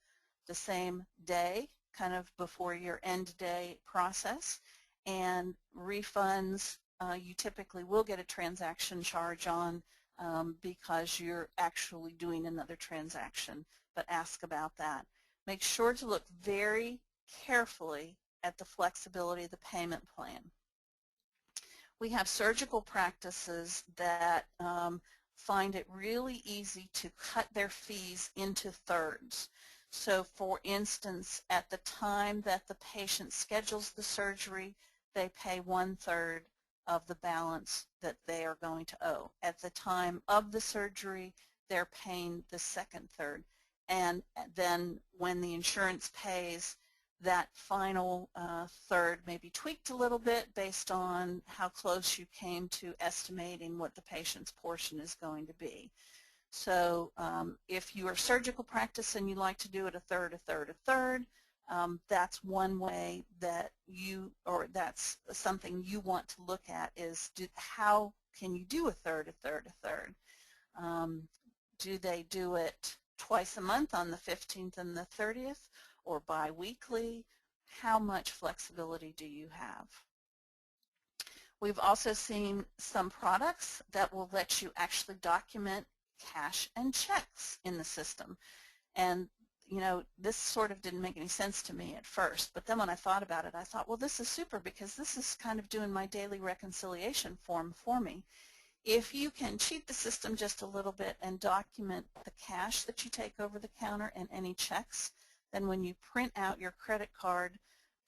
Speaker 2: the same day, kind of before your end day process, and refunds you typically will get a transaction charge on because you're actually doing another transaction, but ask about that. Make sure to look very carefully at the flexibility of the payment plan. We have surgical practices that find it really easy to cut their fees into thirds. So for instance, at the time that the patient schedules the surgery, they pay 1/3 of the balance that they are going to owe. At the time of the surgery, they're paying the second third. And then when the insurance pays, that final third may be tweaked a little bit based on how close you came to estimating what the patient's portion is going to be. So if you are a surgical practice and you like to do it a third, a third, a third, that's one way that you, or that's something you want to look at is how can you do a third, a third, a third? Do they do it twice a month on the 15th and the 30th, or bi-weekly? How much flexibility do you have? We've also seen some products that will let you actually document cash and checks in the system. And you know, this sort of didn't make any sense to me at first, but then when I thought about it, I thought, well, this is super because this is kind of doing my daily reconciliation form for me. If you can cheat the system just a little bit and document the cash that you take over the counter and any checks, then when you print out your credit card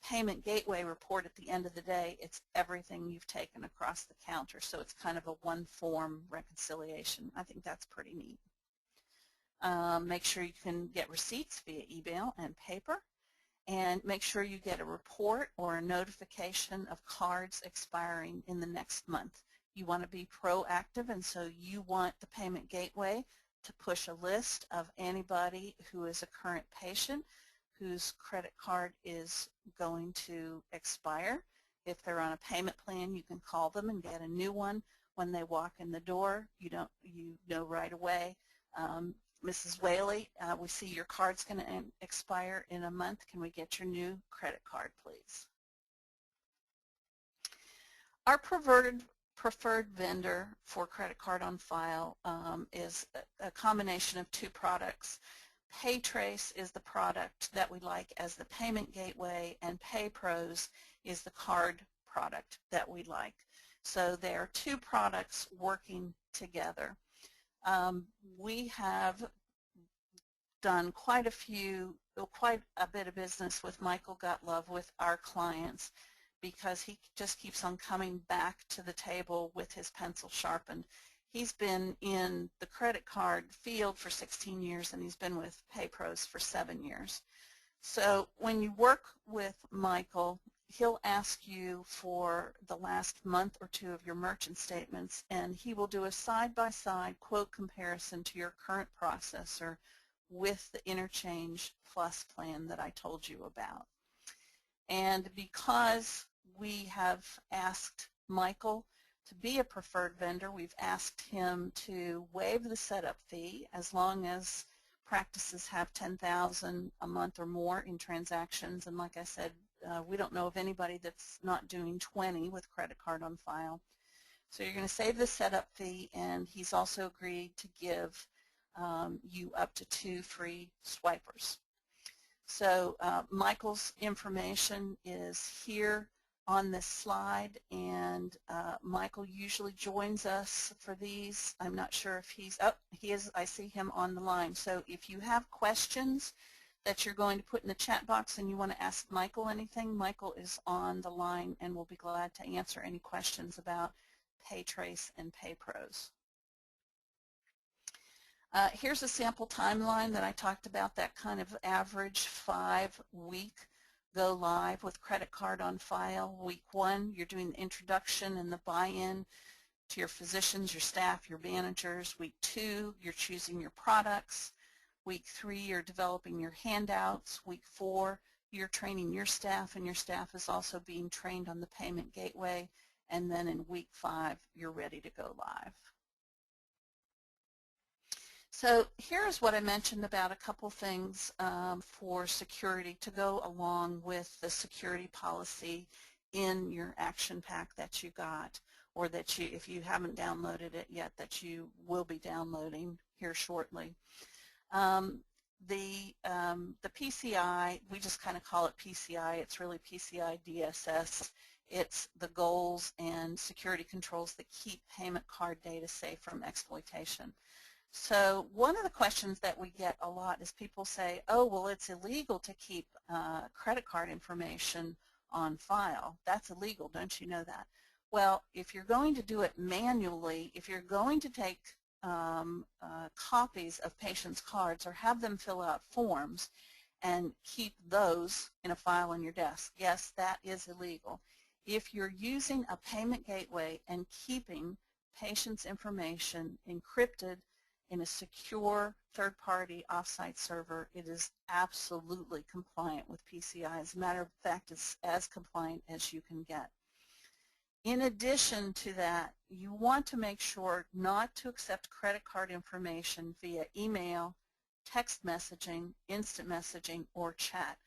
Speaker 2: payment gateway report at the end of the day, it's everything you've taken across the counter. So it's kind of a one-form reconciliation. I think that's pretty neat. Make sure you can get receipts via email and paper, and make sure you get a report or a notification of cards expiring in the next month. You want to be proactive, and so you want the payment gateway to push a list of anybody who is a current patient whose credit card is going to expire. If they're on a payment plan, you can call them and get a new one. When they walk in the door, you know right away, Mrs. Whaley, we see your card's going to expire in a month. Can we get your new credit card, please? Our preferred vendor for credit card on file is a combination of two products. PayTrace is the product that we like as the payment gateway, and PayPros is the card product that we like. So there are two products working together. We have done quite a bit of business with Michael Gotlove with our clients because he just keeps on coming back to the table with his pencil sharpened. He's been in the credit card field for 16 years and he's been with PayPros for 7 years. So when you work with Michael, he'll ask you for the last month or two of your merchant statements, and he will do a side-by-side quote comparison to your current processor with the Interchange Plus plan that I told you about. And because we have asked Michael to be a preferred vendor, we've asked him to waive the setup fee as long as practices have 10,000 a month or more in transactions, and like I said, we don't know of anybody that's not doing 20 with credit card on file. So you're going to save the setup fee, and he's also agreed to give you up to 2 free swipers. So Michael's information is here on this slide, and Michael usually joins us for these. I'm not sure if he is, I see him on the line. So if you have questions that you're going to put in the chat box and you want to ask Michael anything, Michael is on the line and will be glad to answer any questions about PayTrace and PayPros. Here's a sample timeline that I talked about, that kind of average 5-week go live with credit card on file. Week 1, you're doing the introduction and the buy-in to your physicians, your staff, your managers. Week 2, you're choosing your products. Week 3, you're developing your handouts. Week 4, you're training your staff, and your staff is also being trained on the payment gateway. And then in week 5, you're ready to go live. So here's what I mentioned about a couple things for security to go along with the security policy in your action pack that you got, or that you, if you haven't downloaded it yet, that you will be downloading here shortly. The PCI, we just kind of call it PCI. It's really PCI DSS. It's the goals and security controls that keep payment card data safe from exploitation. So one of the questions that we get a lot is people say, oh, well, it's illegal to keep credit card information on file. That's illegal, don't you know that? Well, if you're going to do it manually, if you're going to take copies of patients' cards or have them fill out forms and keep those in a file on your desk, yes, that is illegal. If you're using a payment gateway and keeping patients' information encrypted in a secure third-party off-site server, it is absolutely compliant with PCI. As a matter of fact, it's as compliant as you can get. In addition to that, you want to make sure not to accept credit card information via email, text messaging, instant messaging, or chat.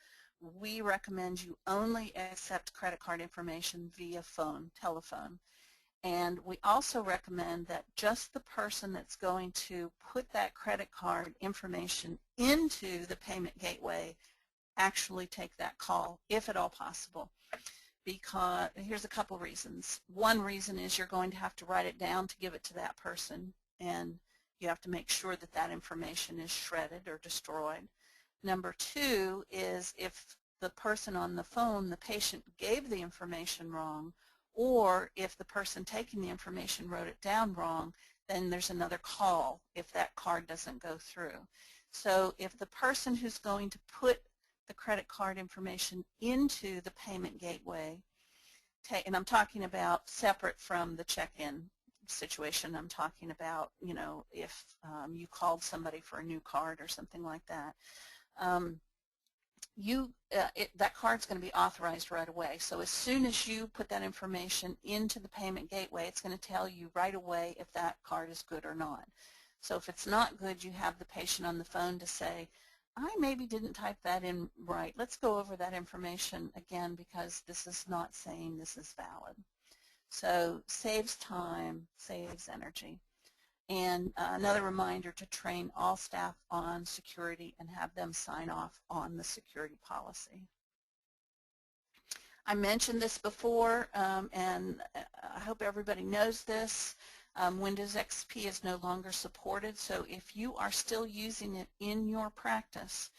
Speaker 2: We recommend you only accept credit card information via phone, telephone. And we also recommend that just the person that's going to put that credit card information into the payment gateway actually take that call, if at all possible. Because here's a couple reasons. One reason is you're going to have to write it down to give it to that person, and you have to make sure that that information is shredded or destroyed. Number 2 is if the person on the phone, the patient, gave the information wrong, or if the person taking the information wrote it down wrong, then there's another call if that card doesn't go through. So if the person who's going to put the credit card information into the payment gateway, and I'm talking about separate from the check-in situation, I'm talking about, you know, if you called somebody for a new card or something like that, that card's going to be authorized right away. So as soon as you put that information into the payment gateway, it's going to tell you right away if that card is good or not. So if it's not good, you have the patient on the phone to say, I maybe didn't type that in right. Let's go over that information again because this is not saying this is valid. So saves time, saves energy. And another reminder to train all staff on security and have them sign off on the security policy. I mentioned this before, and I hope everybody knows this. Windows XP is no longer supported, so if you are still using it in your practice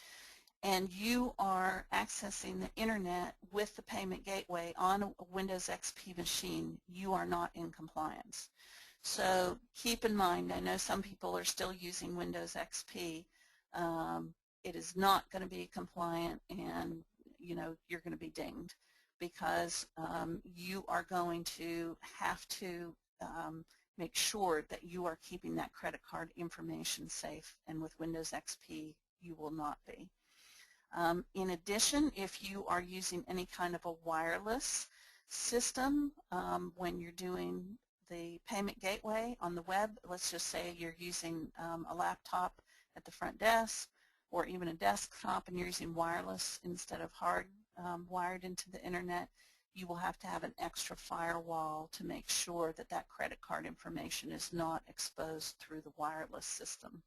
Speaker 2: and you are accessing the internet with the payment gateway on a Windows XP machine, you are not in compliance. So keep in mind, I know some people are still using Windows XP. It is not going to be compliant, and you know you're going to be dinged because you are going to have to make sure that you are keeping that credit card information safe, and with Windows XP you will not be. In addition, if you are using any kind of a wireless system when you're doing the payment gateway on the web, let's just say you're using a laptop at the front desk or even a desktop and you're using wireless instead of hard wired into the internet, you will have to have an extra firewall to make sure that that credit card information is not exposed through the wireless system.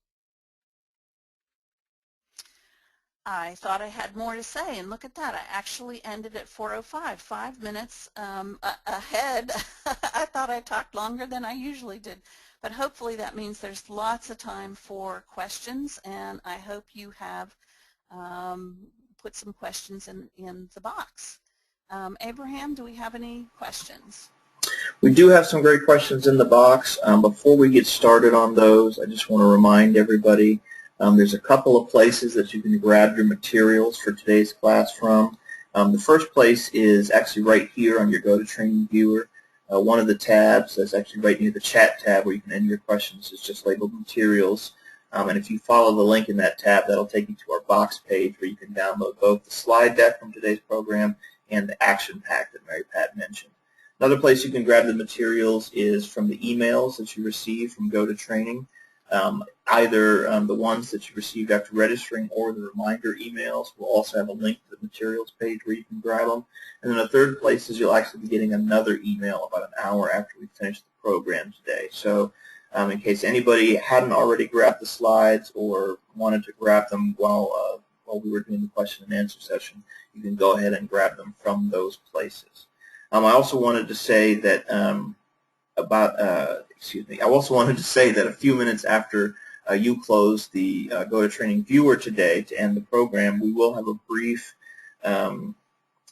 Speaker 2: I thought I had more to say, and look at that. I actually ended at 4:05, 5 minutes ahead. I thought I talked longer than I usually did, but hopefully that means there's lots of time for questions, and I hope you have put some questions in the box. Abraham, do we have any questions?
Speaker 1: We do have some great questions in the box. Before we get started on those, I just want to remind everybody there's a couple of places that you can grab your materials for today's class from. The first place is actually right here on your Go to Training viewer. One of the tabs that's actually right near the chat tab where you can enter your questions is just labeled Materials. And if you follow the link in that tab, that'll take you to our box page where you can download both the slide deck from today's program and the action pack that Mary Pat mentioned. Another place you can grab the materials is from the emails that you receive from Go to Training, either the ones that you received after registering or the reminder emails. We'll also have a link to the materials page where you can grab them. And then a third place is you'll actually be getting another email about an hour after we finish the program today. So in case anybody hadn't already grabbed the slides or wanted to grab them while we were doing the question and answer session, you can go ahead and grab them from those places. I also wanted to say that I also wanted to say that a few minutes after you close the Go to Training viewer today to end the program, we will have a brief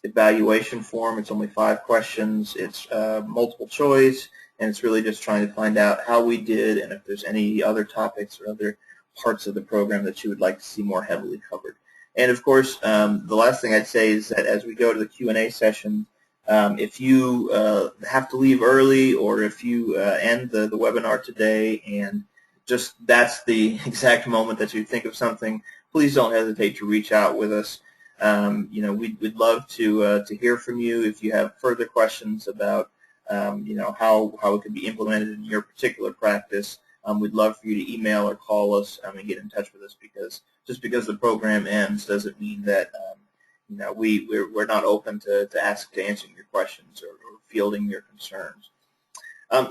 Speaker 1: evaluation form. It's only 5 questions. It's multiple choice, and it's really just trying to find out how we did and if there's any other topics or other parts of the program that you would like to see more heavily covered. And of course, the last thing I'd say is that as we go to the Q&A session, if you have to leave early or if you end the webinar today and just that's the exact moment that you think of something, please don't hesitate to reach out with us. We'd love to hear from you if you have further questions about how it can be implemented in your particular practice. We'd love for you to email or call us and get in touch with us, because just because the program ends doesn't mean that we're not open to answering your questions or fielding your concerns.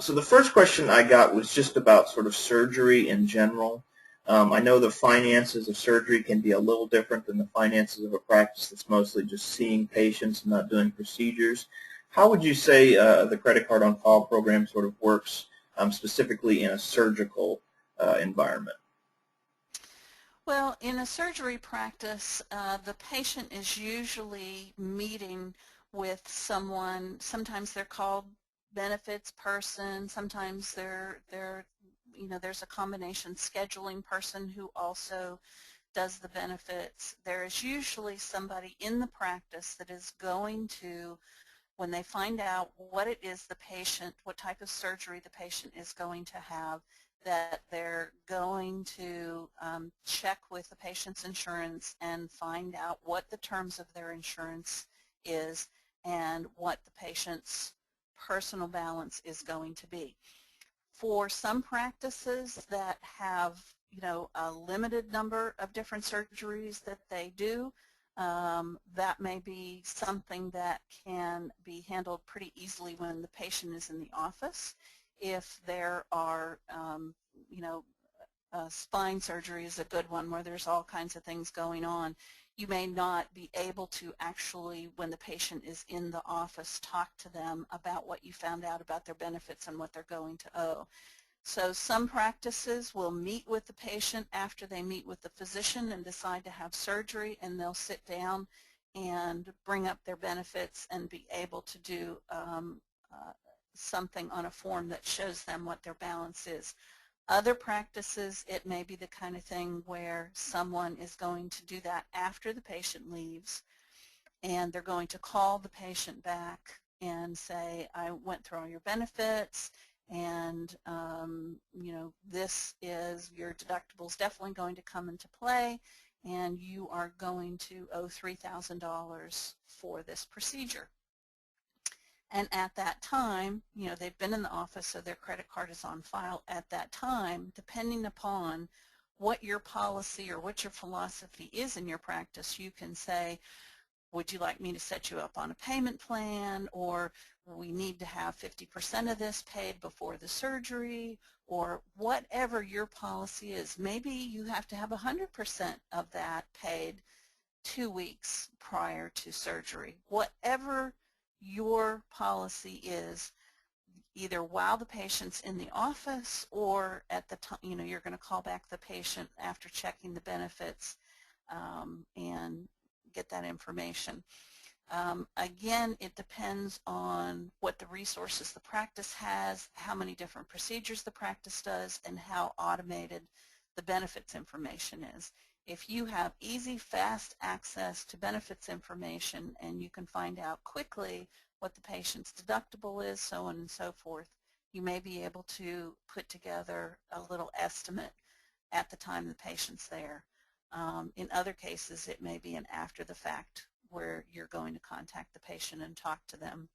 Speaker 1: So the first question I got was just about sort of surgery in general. I know the finances of surgery can be a little different than the finances of a practice that's mostly just seeing patients and not doing procedures. How would you say the credit card on file program sort of works specifically in a surgical environment?
Speaker 2: Well, in a surgery practice, the patient is usually meeting with someone. Sometimes they're called benefits person. Sometimes there's a combination scheduling person who also does the benefits. There is usually somebody in the practice that is going to, when they find out what it is what type of surgery the patient is going to have, that they're going to check with the patient's insurance and find out what the terms of their insurance is and what the patient's personal balance is going to be. For some practices that have a limited number of different surgeries that they do, that may be something that can be handled pretty easily when the patient is in the office. If there are, spine surgery is a good one where there's all kinds of things going on. You may not be able to actually, when the patient is in the office, talk to them about what you found out about their benefits and what they're going to owe. So some practices will meet with the patient after they meet with the physician and decide to have surgery, and they'll sit down and bring up their benefits and be able to do something on a form that shows them what their balance is. Other practices, it may be the kind of thing where someone is going to do that after the patient leaves, and they're going to call the patient back and say, I went through all your benefits, and this is, your deductible's definitely going to come into play, and you are going to owe $3,000 for this procedure. And at that time, they've been in the office, so their credit card is on file at that time. Depending upon what your policy or what your philosophy is in your practice, you can say, would you like me to set you up on a payment plan, or we need to have 50% of this paid before the surgery, or whatever your policy is. Maybe you have to have 100% of that paid 2 weeks prior to surgery. Whatever your policy is, either while the patient's in the office or at the time, you're going to call back the patient after checking the benefits and get that information. Again, it depends on what the resources the practice has, how many different procedures the practice does, and how automated the benefits information is. If you have easy, fast access to benefits information and you can find out quickly what the patient's deductible is, so on and so forth, you may be able to put together a little estimate at the time the patient's there. In other cases, it may be an after the fact where you're going to contact the patient and talk to them.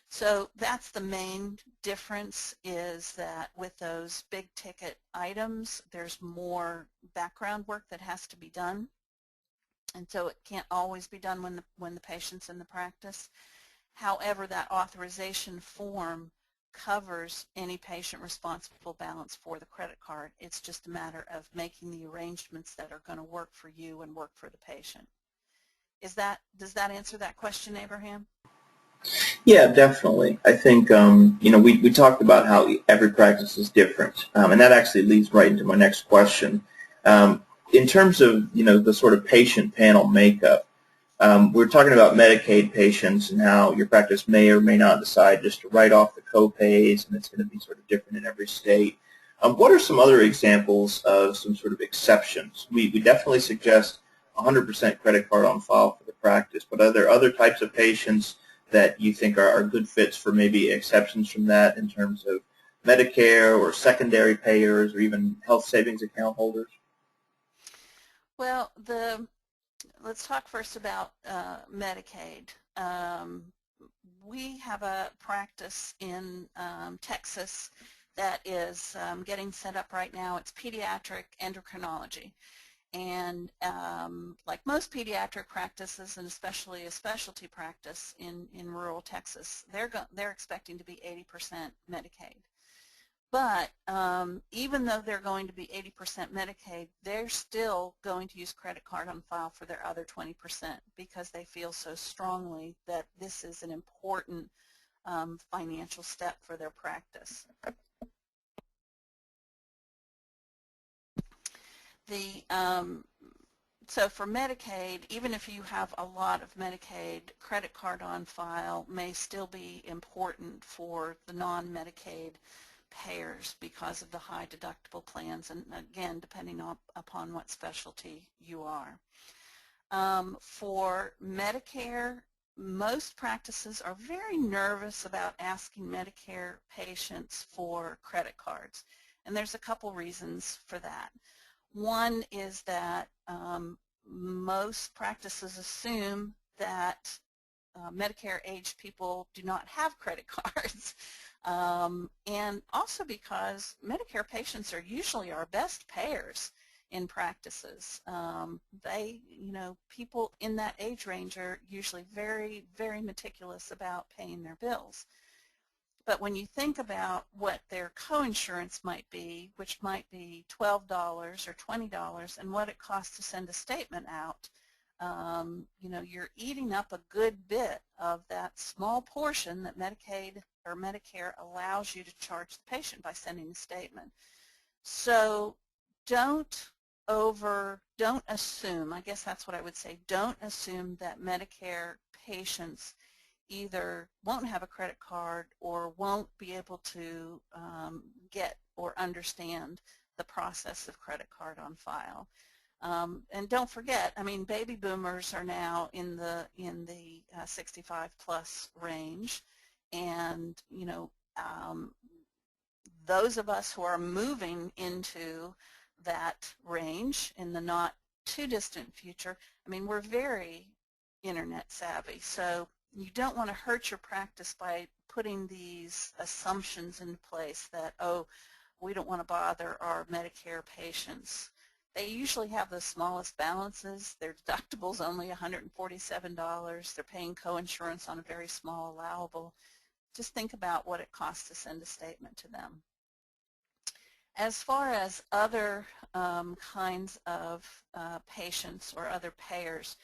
Speaker 2: So that's the main difference, is that with those big ticket items, there's more background work that has to be done. And so it can't always be done when the patient's in the practice. However, that authorization form covers any patient responsible balance for the credit card. It's just a matter of making the arrangements that are going to work for you and work for the patient. Does that answer that question, Abraham?
Speaker 1: Yeah, definitely. I think, we talked about how every practice is different, and that actually leads right into my next question. In terms of, the sort of patient panel makeup, we're talking about Medicaid patients and how your practice may or may not decide just to write off the co-pays, and it's going to be sort of different in every state. What are some other examples of some sort of exceptions? We definitely suggest 100% credit card on file for the practice, but are there other types of patients that you think are good fits for maybe exceptions from that in terms of Medicare or secondary payers or even health savings account holders?
Speaker 2: Well, let's talk first about Medicaid. We have a practice in Texas that is getting set up right now. It's pediatric endocrinology. And like most pediatric practices, and especially a specialty practice in rural Texas, they're expecting to be 80% Medicaid. But even though they're going to be 80% Medicaid, they're still going to use credit card on file for their other 20% because they feel so strongly that this is an important financial step for their practice. So for Medicaid, even if you have a lot of Medicaid, credit card on file may still be important for the non-Medicaid payers because of the high deductible plans, and again, depending upon what specialty you are. For Medicare, most practices are very nervous about asking Medicare patients for credit cards, and there's a couple reasons for that. One is that most practices assume that Medicare-aged people do not have credit cards, and also because Medicare patients are usually our best payers in practices. People in that age range are usually very, very meticulous about paying their bills. But when you think about what their coinsurance might be, which might be $12 or $20, and what it costs to send a statement out, you're eating up a good bit of that small portion that Medicaid or Medicare allows you to charge the patient by sending a statement. So don't assume, I guess that's what I would say, don't assume that Medicare patients either won't have a credit card or won't be able to get or understand the process of credit card on file. And don't forget, I mean, baby boomers are now in the 65 plus range, and those of us who are moving into that range in the not too distant future, I mean, we're very internet savvy, so you don't want to hurt your practice by putting these assumptions in place that, oh, we don't want to bother our Medicare patients. They usually have the smallest balances. Their deductible's only $147. They're paying coinsurance on a very small allowable. Just think about what it costs to send a statement to them. As far as other kinds of patients or other payers,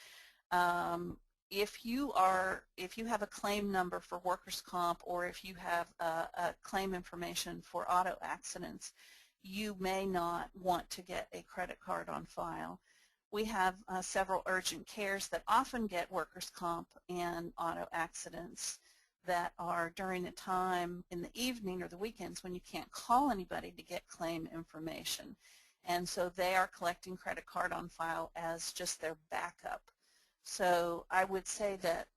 Speaker 2: if you have a claim number for workers' comp, or if you have a claim information for auto accidents, you may not want to get a credit card on file. We have several urgent cares that often get workers' comp and auto accidents that are during a time in the evening or the weekends when you can't call anybody to get claim information. And so they are collecting credit card on file as just their backup. So I would say that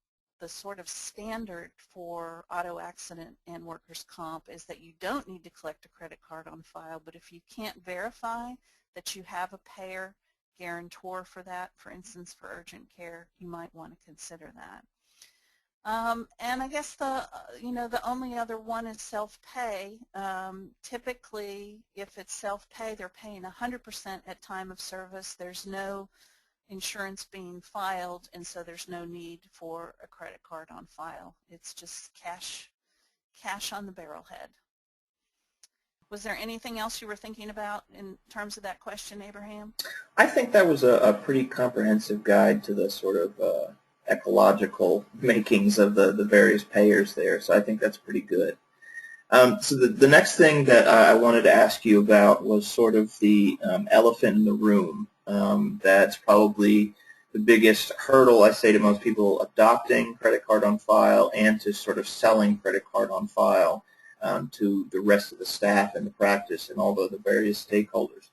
Speaker 2: the sort of standard for auto accident and workers' comp is that you don't need to collect a credit card on file, but if you can't verify that you have a payer guarantor for that, for instance for urgent care, you might want to consider that. And I guess the only other one is self-pay. Typically, if it's self-pay, they're paying 100% at time of service. There's no insurance being filed, and so there's no need for a credit card on file. It's just cash on the barrelhead. Was there anything else you were thinking about in terms of that question, Abraham?
Speaker 1: I think that was a pretty comprehensive guide to the sort of ecological makings of the various payers there, so I think that's pretty good. So the next thing that I wanted to ask you about was sort of the elephant in the room. That's probably the biggest hurdle, I say, to most people adopting credit card on file and to sort of selling credit card on file to the rest of the staff and the practice and all the various stakeholders.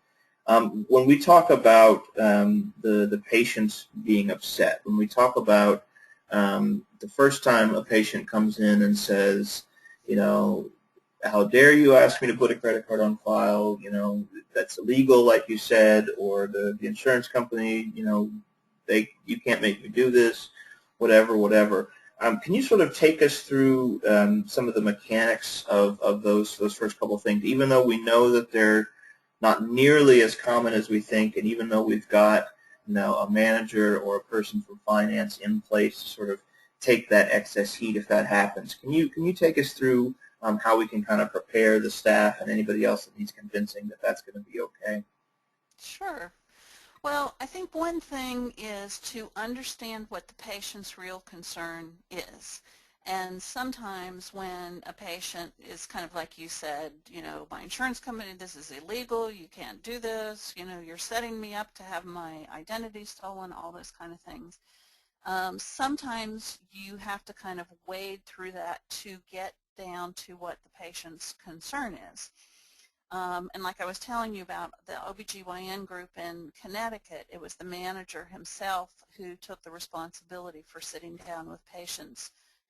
Speaker 1: When we talk about the patients being upset, when we talk about the first time a patient comes in and says, you know, how dare you ask me to put a credit card on file, you know, that's illegal, like you said, or the insurance company, you know, you can't make me do this, whatever. Can you sort of take us through some of the mechanics of those first couple of things, even though we know that they're not nearly as common as we think, and even though we've got, you know, a manager or a person from finance in place to sort of take that excess heat if that happens? Can you take us through how we can kind of prepare the staff and anybody else that needs convincing that that's going to be okay?
Speaker 2: Sure. Well, I think one thing is to understand what the patient's real concern is. And sometimes when a patient is kind of like you said, you know, my insurance company, this is illegal, you can't do this, you know, you're setting me up to have my identity stolen, all those kind of things. Sometimes you have to kind of wade through that to get down to what the patient's concern is. And like I was telling you about the OBGYN group in Connecticut, it was the manager himself who took the responsibility for sitting down with patients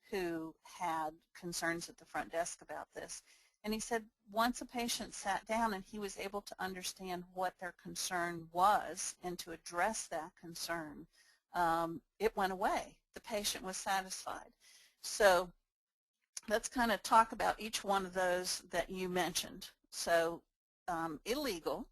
Speaker 2: who had concerns at the front desk about this. And he said once a patient sat down and he was able to understand what their concern was and to address that concern, it went away. The patient was satisfied. So let's kind of talk about each one of those that you mentioned. So illegal,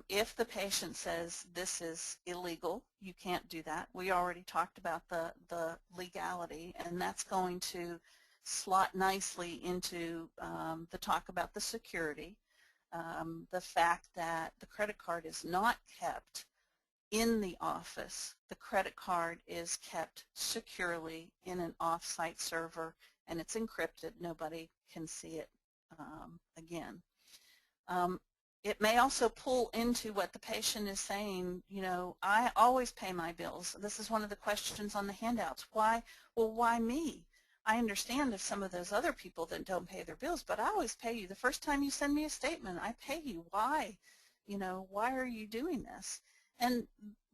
Speaker 2: if the patient says this is illegal, you can't do that. We already talked about the legality, and that's going to slot nicely into the talk about the security, the fact that the credit card is not kept in the office. The credit card is kept securely in an off-site server, and it's encrypted. Nobody can see it again. It may also pull into what the patient is saying, you know, I always pay my bills. This is one of the questions on the handouts. Why? Well, why me? I understand if some of those other people that don't pay their bills, but I always pay you. The first time you send me a statement, I pay you. Why? You know, why are you doing this? And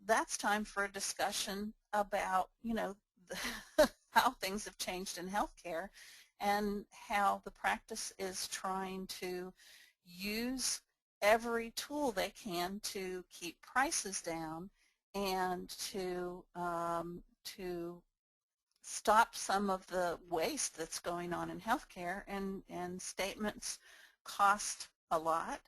Speaker 2: that's time for a discussion about, you know, how things have changed in healthcare and how the practice is trying to use every tool they can to keep prices down and to stop some of the waste that's going on in healthcare, and statements cost a lot.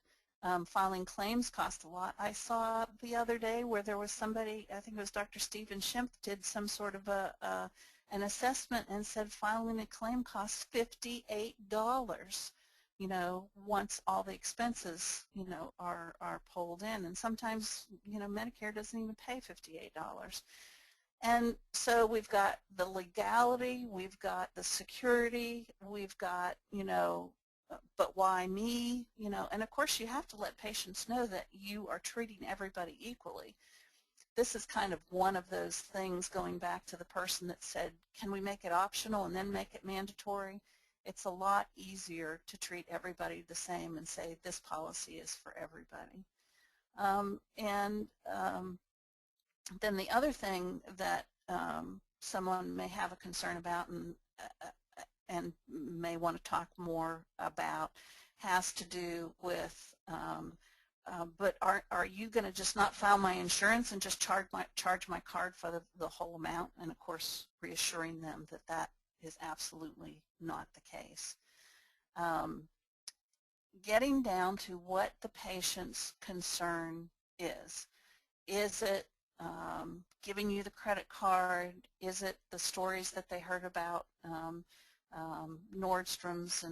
Speaker 2: Filing claims cost a lot. I saw the other day where there was somebody, I think it was Dr. Stephen Schimpf, did some sort of an assessment and said filing a claim costs $58, you know, once all the expenses, you know, are pulled in. And sometimes, you know, Medicare doesn't even pay $58. And so we've got the legality, we've got the security, we've got, you know, but why me? You know, and of course you have to let patients know that you are treating everybody equally. This is kind of one of those things, going back to the person that said, can we make it optional and then make it mandatory? It's a lot easier to treat everybody the same and say this policy is for everybody. Then the other thing that someone may have a concern about and may want to talk more about has to do with, but are you going to just not file my insurance and just charge my card for the whole amount? And of course, reassuring them that that is absolutely not the case. Getting down to what the patient's concern is. Is it giving you the credit card? Is it the stories that they heard about Nordstrom's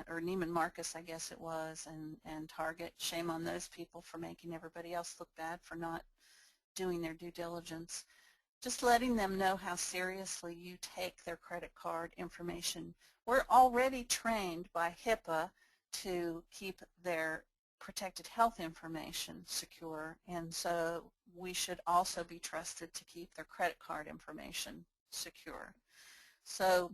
Speaker 2: or Neiman Marcus, I guess it was, and Target? Shame on those people for making everybody else look bad for not doing their due diligence. Just letting them know how seriously you take their credit card information. We're already trained by HIPAA to keep their protected health information secure, and so we should also be trusted to keep their credit card information secure. So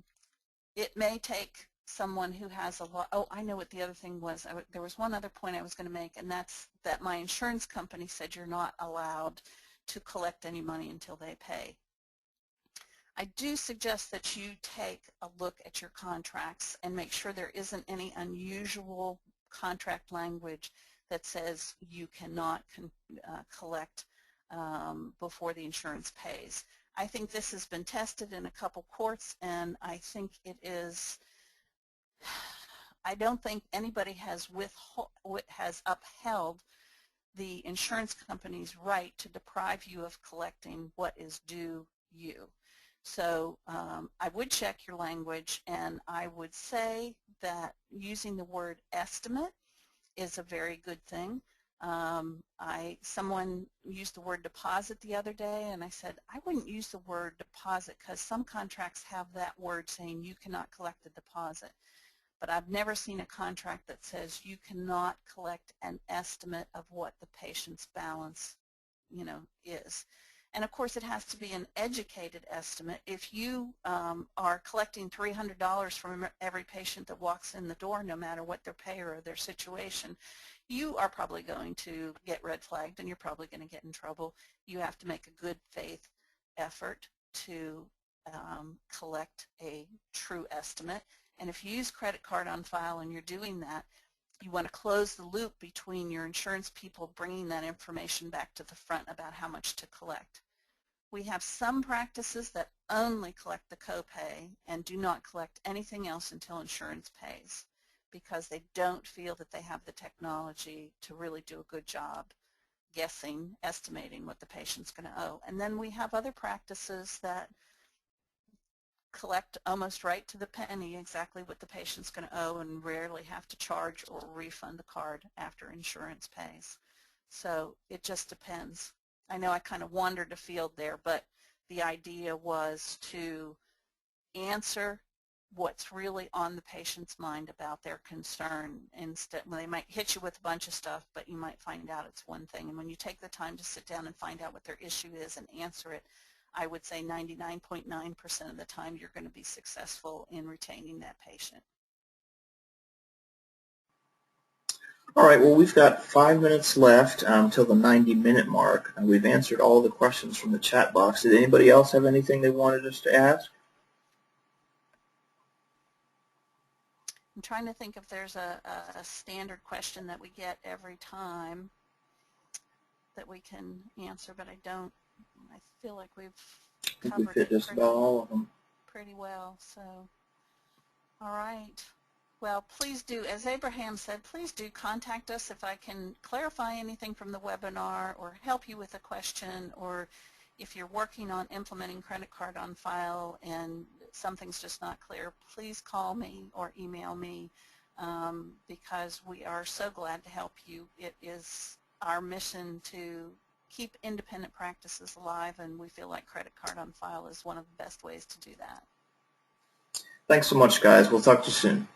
Speaker 2: it may take someone who has a lot. Oh, I know what the other thing was. There was one other point I was going to make, and that's that my insurance company said you're not allowed to collect any money until they pay. I do suggest that you take a look at your contracts and make sure there isn't any unusual contract language that says you cannot collect before the insurance pays. I think this has been tested in a couple courts, and I think it is, I don't think anybody has upheld the insurance company's right to deprive you of collecting what is due you. So I would check your language, and I would say that using the word estimate is a very good thing. Someone used the word deposit the other day, and I said I wouldn't use the word deposit because some contracts have that word saying you cannot collect a deposit. But I've never seen a contract that says you cannot collect an estimate of what the patient's balance, you know, is. And of course, it has to be an educated estimate. If you are collecting $300 from every patient that walks in the door, no matter what their pay or their situation, you are probably going to get red flagged, and you're probably going to get in trouble. You have to make a good faith effort to collect a true estimate. And if you use credit card on file and you're doing that, you want to close the loop between your insurance people bringing that information back to the front about how much to collect. We have some practices that only collect the copay and do not collect anything else until insurance pays, because they don't feel that they have the technology to really do a good job guessing, estimating what the patient's going to owe. And then we have other practices that collect almost right to the penny exactly what the patient's going to owe and rarely have to charge or refund the card after insurance pays. So it just depends. I know I kind of wandered afield there, but the idea was to answer what's really on the patient's mind about their concern. Instead, they might hit you with a bunch of stuff, but you might find out it's one thing. And when you take the time to sit down and find out what their issue is and answer it, I would say 99.9% of the time you're going to be successful in retaining that patient.
Speaker 1: All right, well, we've got 5 minutes left till the 90-minute mark. We've answered all the questions from the chat box. Did anybody else have anything they wanted us to ask?
Speaker 2: I'm trying to think if there's a standard question that we get every time that we can answer, but I don't. I feel like we've covered
Speaker 1: just about all of them.
Speaker 2: pretty well. So, all right. Well, please do, as Abraham said, please do contact us if I can clarify anything from the webinar or help you with a question, or if you're working on implementing credit card on file and something's just not clear, please call me or email me because we are so glad to help you. It is our mission to keep independent practices alive, and we feel like credit card on file is one of the best ways to do that.
Speaker 1: Thanks so much, guys. We'll talk to you soon.